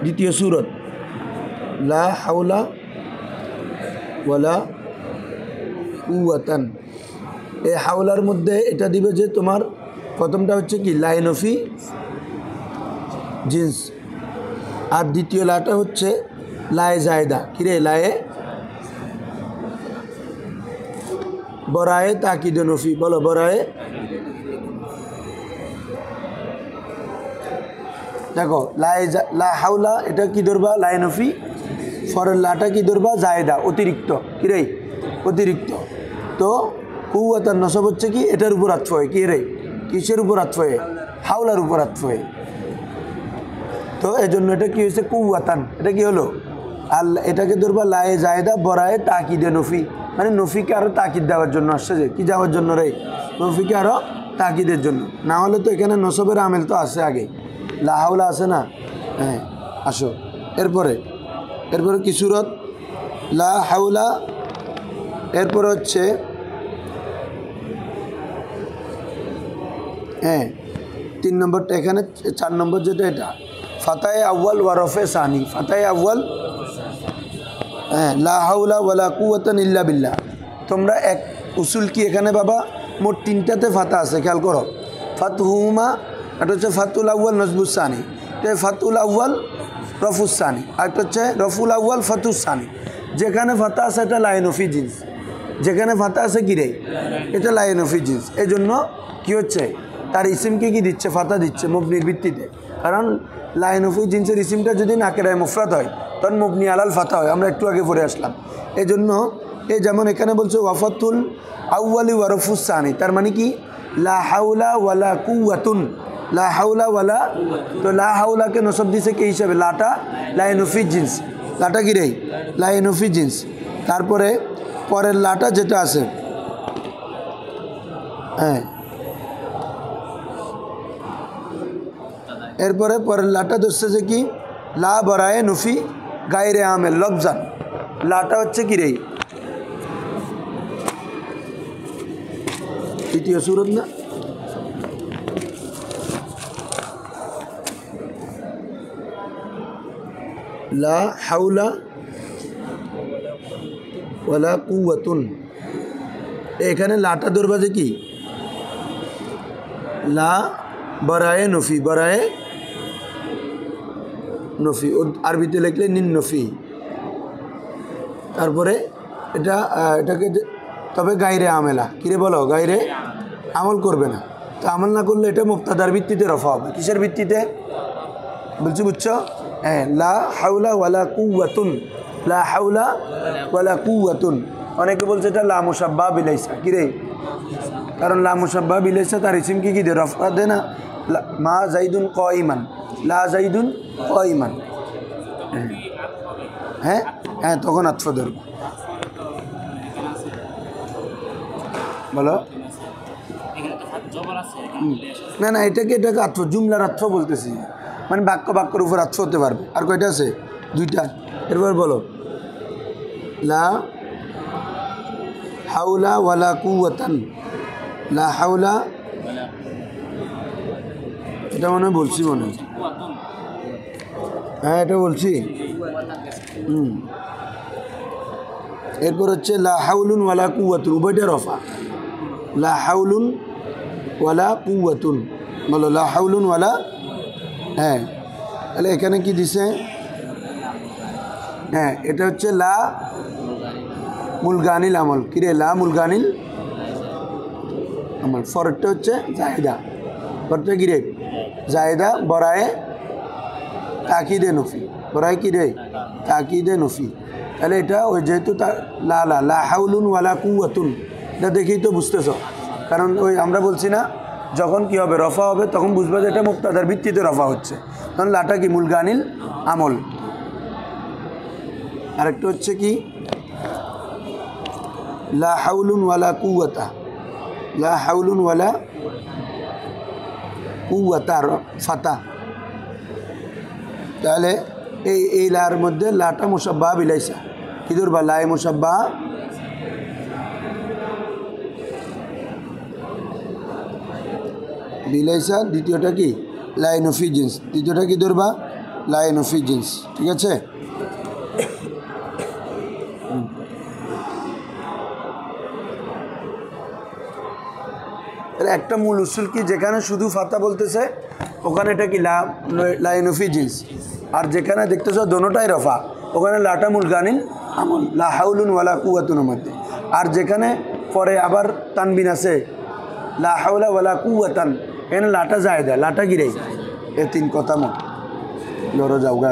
দ্বিতীয় সুরত লা হাওলা ওয়ালা কুওয়াতান, এই হাওলার মধ্যে এটা দিবে যে তোমার প্রথমটা হচ্ছে কি লাইনফি জিন্স, আর দ্বিতীয় লাটা হচ্ছে লায়ে জায়দা। কিরে লায়ে বরায়ে তাকিদে নফি, বলো বরায়ে। দেখো লা হাওলা এটা কি ধরবা? লাইনফি। ফরের লাটা কি ধরবা? জায়দা, অতিরিক্ত। কিরে অতিরিক্ত। তো কুওয়াতান নসব হচ্ছে কি এটার উপর আতফ হয়। কি রে? কিসের উপর আতফ হয়? হাওলার উপর আতফ হয়। তো এই জন্য এটা কি হয়েছে? কুওয়াতান। এটা কি হলো? আল্লাহ এটাকে ধরবা লায়ে জায়দা বরায়ে তাকিদে নফি, মানে নফিকে আরও তাকিদ দেওয়ার জন্য আসছে। যে কি যাওয়ার জন্য রে? নফিকে আরও তাকিদের জন্য। না হলে তো এখানে নসবের আমেল তো আছে আগে, লা হাওলা আছে না? হ্যাঁ, আসো এরপরে কি সুরত? লা হাওলা। এরপরে হচ্ছে হ্যাঁ 3 নম্বরটা, এখানে 4 নম্বর যেটা এটা ফাতায়ে আউ্য়াল ওয়ারফে সানি, ফাতায়ে আউ্য়াল। হ্যাঁ, লা হাওলা ওয়ালা কুওয়াতান ইল্লা বিল্লাহ। তোমরা এক উসুল কি এখানে বাবা? মোট 3টাতে ফাতা আছে, খেয়াল করো। ফাতহুমা, এটা হচ্ছে ফাতুল আউ্য়াল নজবুস সানি, এটা ফাতুল আউ্য়াল রফুস সানি, আর একটা হচ্ছে রফুল আউ্য়াল ফাতুস সানি। যেখানে ফাতা আছে এটা লাইনফি জিন্স, যেখানে ফাতা আছে কি রে? এটা লাইনফি জিন্স। এই জন্য কী হচ্ছে? তার ইসিমকে কি দিচ্ছে? ফাতা দিচ্ছে মুবনির ভিত্তিতে। কারণ লাইনফি জিন্সের ইসিমটা যদি নাকেরায় মুফরাদ হয় তখন মুবনি আলাল ফাতা হয়, আমরা একটু আগে পড়ে আসলাম। এই জন্য এই যেমন এখানে বলছে ওয়াফাতুল আউ্য়ালি ওয়ারফুস সানি, তার মানে কি লা হাওলা ওয়ালা কুওয়াতুন, লা হাওলা ওয়ালা। তো লা হাওলাকে নসব দিছে কি হিসাবে? লাটা লাইনফি জিন্স, লাটা কি রে? লাইনফি জিন্স। তারপরে পরের লাটা যেটা আছে, হ্যাঁ, এরপরে পরের লাটা ধরছে যে কি লা বরায়ে নফি গায়রে আমেল লফজান। লাটা হচ্ছে কি রে? তৃতীয় সুরত না? লা হাওলা ওয়ালা কুওয়াতুন, এখানে লাটা ধরবা যে কি লা বরায়ে নফি, বরায়ে নফি, আরবিতে লিখলে নিন নফি। তারপরে এটাকে তবে গায়রে আমেলা, কিরে বলো? গায়রে আমল করবে না। তো আমল না করলে এটা মুক্তাদার ভিত্তিতে রফা হবে। কিসের ভিত্তিতে? বলছি বুঝছো? হ্যাঁ, লা হাওলা ওয়ালা কুওয়াতুন, লা হাওলা ওয়ালা কুওয়াতুন। অনেকে বলছে এটা লা মুসাব্বা বিলাইসা, কি রে? কারণ লা মুসাব্বা বিলাইসা তার ইসিম কি দে? রফা দে না। মা জাইদুন কাইমান, লা জাইদুন কাইমান। হ্যাঁ হ্যাঁ, তখন আতফ ধরব। বলো। না না, এটাকে আতফ, জুমলার আতফ বলতেছি, মানে বাক্যের উপর আতফ হতে পারবে। আর কয়টা আছে? 2টা। এরপর বলো, লা হাওলা ওয়ালা কুওয়াতান, লা হাওলা, এটা মনে হয় বলছি, মনে হয়। হ্যাঁ, এটা বলছি। এরপর হচ্ছে লা হাউলুন ওয়ালা কুওয়াতুন, উভয়টা রফা। লা হাউলুন ওয়ালা কুওয়াতুন, বলো লা হাউলুন ওয়ালা। হ্যাঁ, তাহলে এখানে কি দিছে? হ্যাঁ, এটা হচ্ছে লা মুলগানিল আমল, কিরে? লা মুলগানিল আমল। ফরটা হচ্ছে জায়দা, ফরটা কিরে? জায়দা বরায়ে তাকিদে নফি, বরায়ে কিরে? তাকিদে নফি। তাহলে এটা ওই যেহেতু লা লা লা হাউলুন ওয়ালা কুওয়াতুন, এটা দেখেই তো বুঝতেছ। কারণ ওই আমরা বলছি না, যখন কি হবে? রফা হবে, তখন বুঝবে যে এটা মুক্তাদার ভিত্তিতে রফা হচ্ছে, তখন লাটা কি? মুলগানিল আমল। আরেকটা হচ্ছে কি? লা হাউলুন ওয়ালা কুওয়াতা, লা হাউলুন ওয়ালা কুওয়াতা ফাতা। তাহলে এই লার মধ্যে লাটা মুসাব্বা বিলাইসা, কি ধরবা? লাই মুসাব্বা বিলাইসা। দ্বিতীয়টা কি? লাইনফি জিন্স। দ্বিতীয়টা কি ধরবা? লাইনফি জিন্স। ঠিক আছে? একটা মূল উসুল কি, যেখানে শুধু ফাতা বলতেছে ওখানে এটা কি? লাইনফি জিন্স। আর যেখানে দেখতেছ দোনোটাই রফা, ওখানে লাটা মুলগানিল আমল, লা হাউলুন ওয়ালা কুওয়াতুনের মধ্যে। আর যেখানে পরে আবার তানবিন আছে, লা হাওলা ওয়ালা কুওয়াতান, এখানে লাটা জায়দা, লাটা গিরে। এ 3 কথা মত লড়ো যাও গা।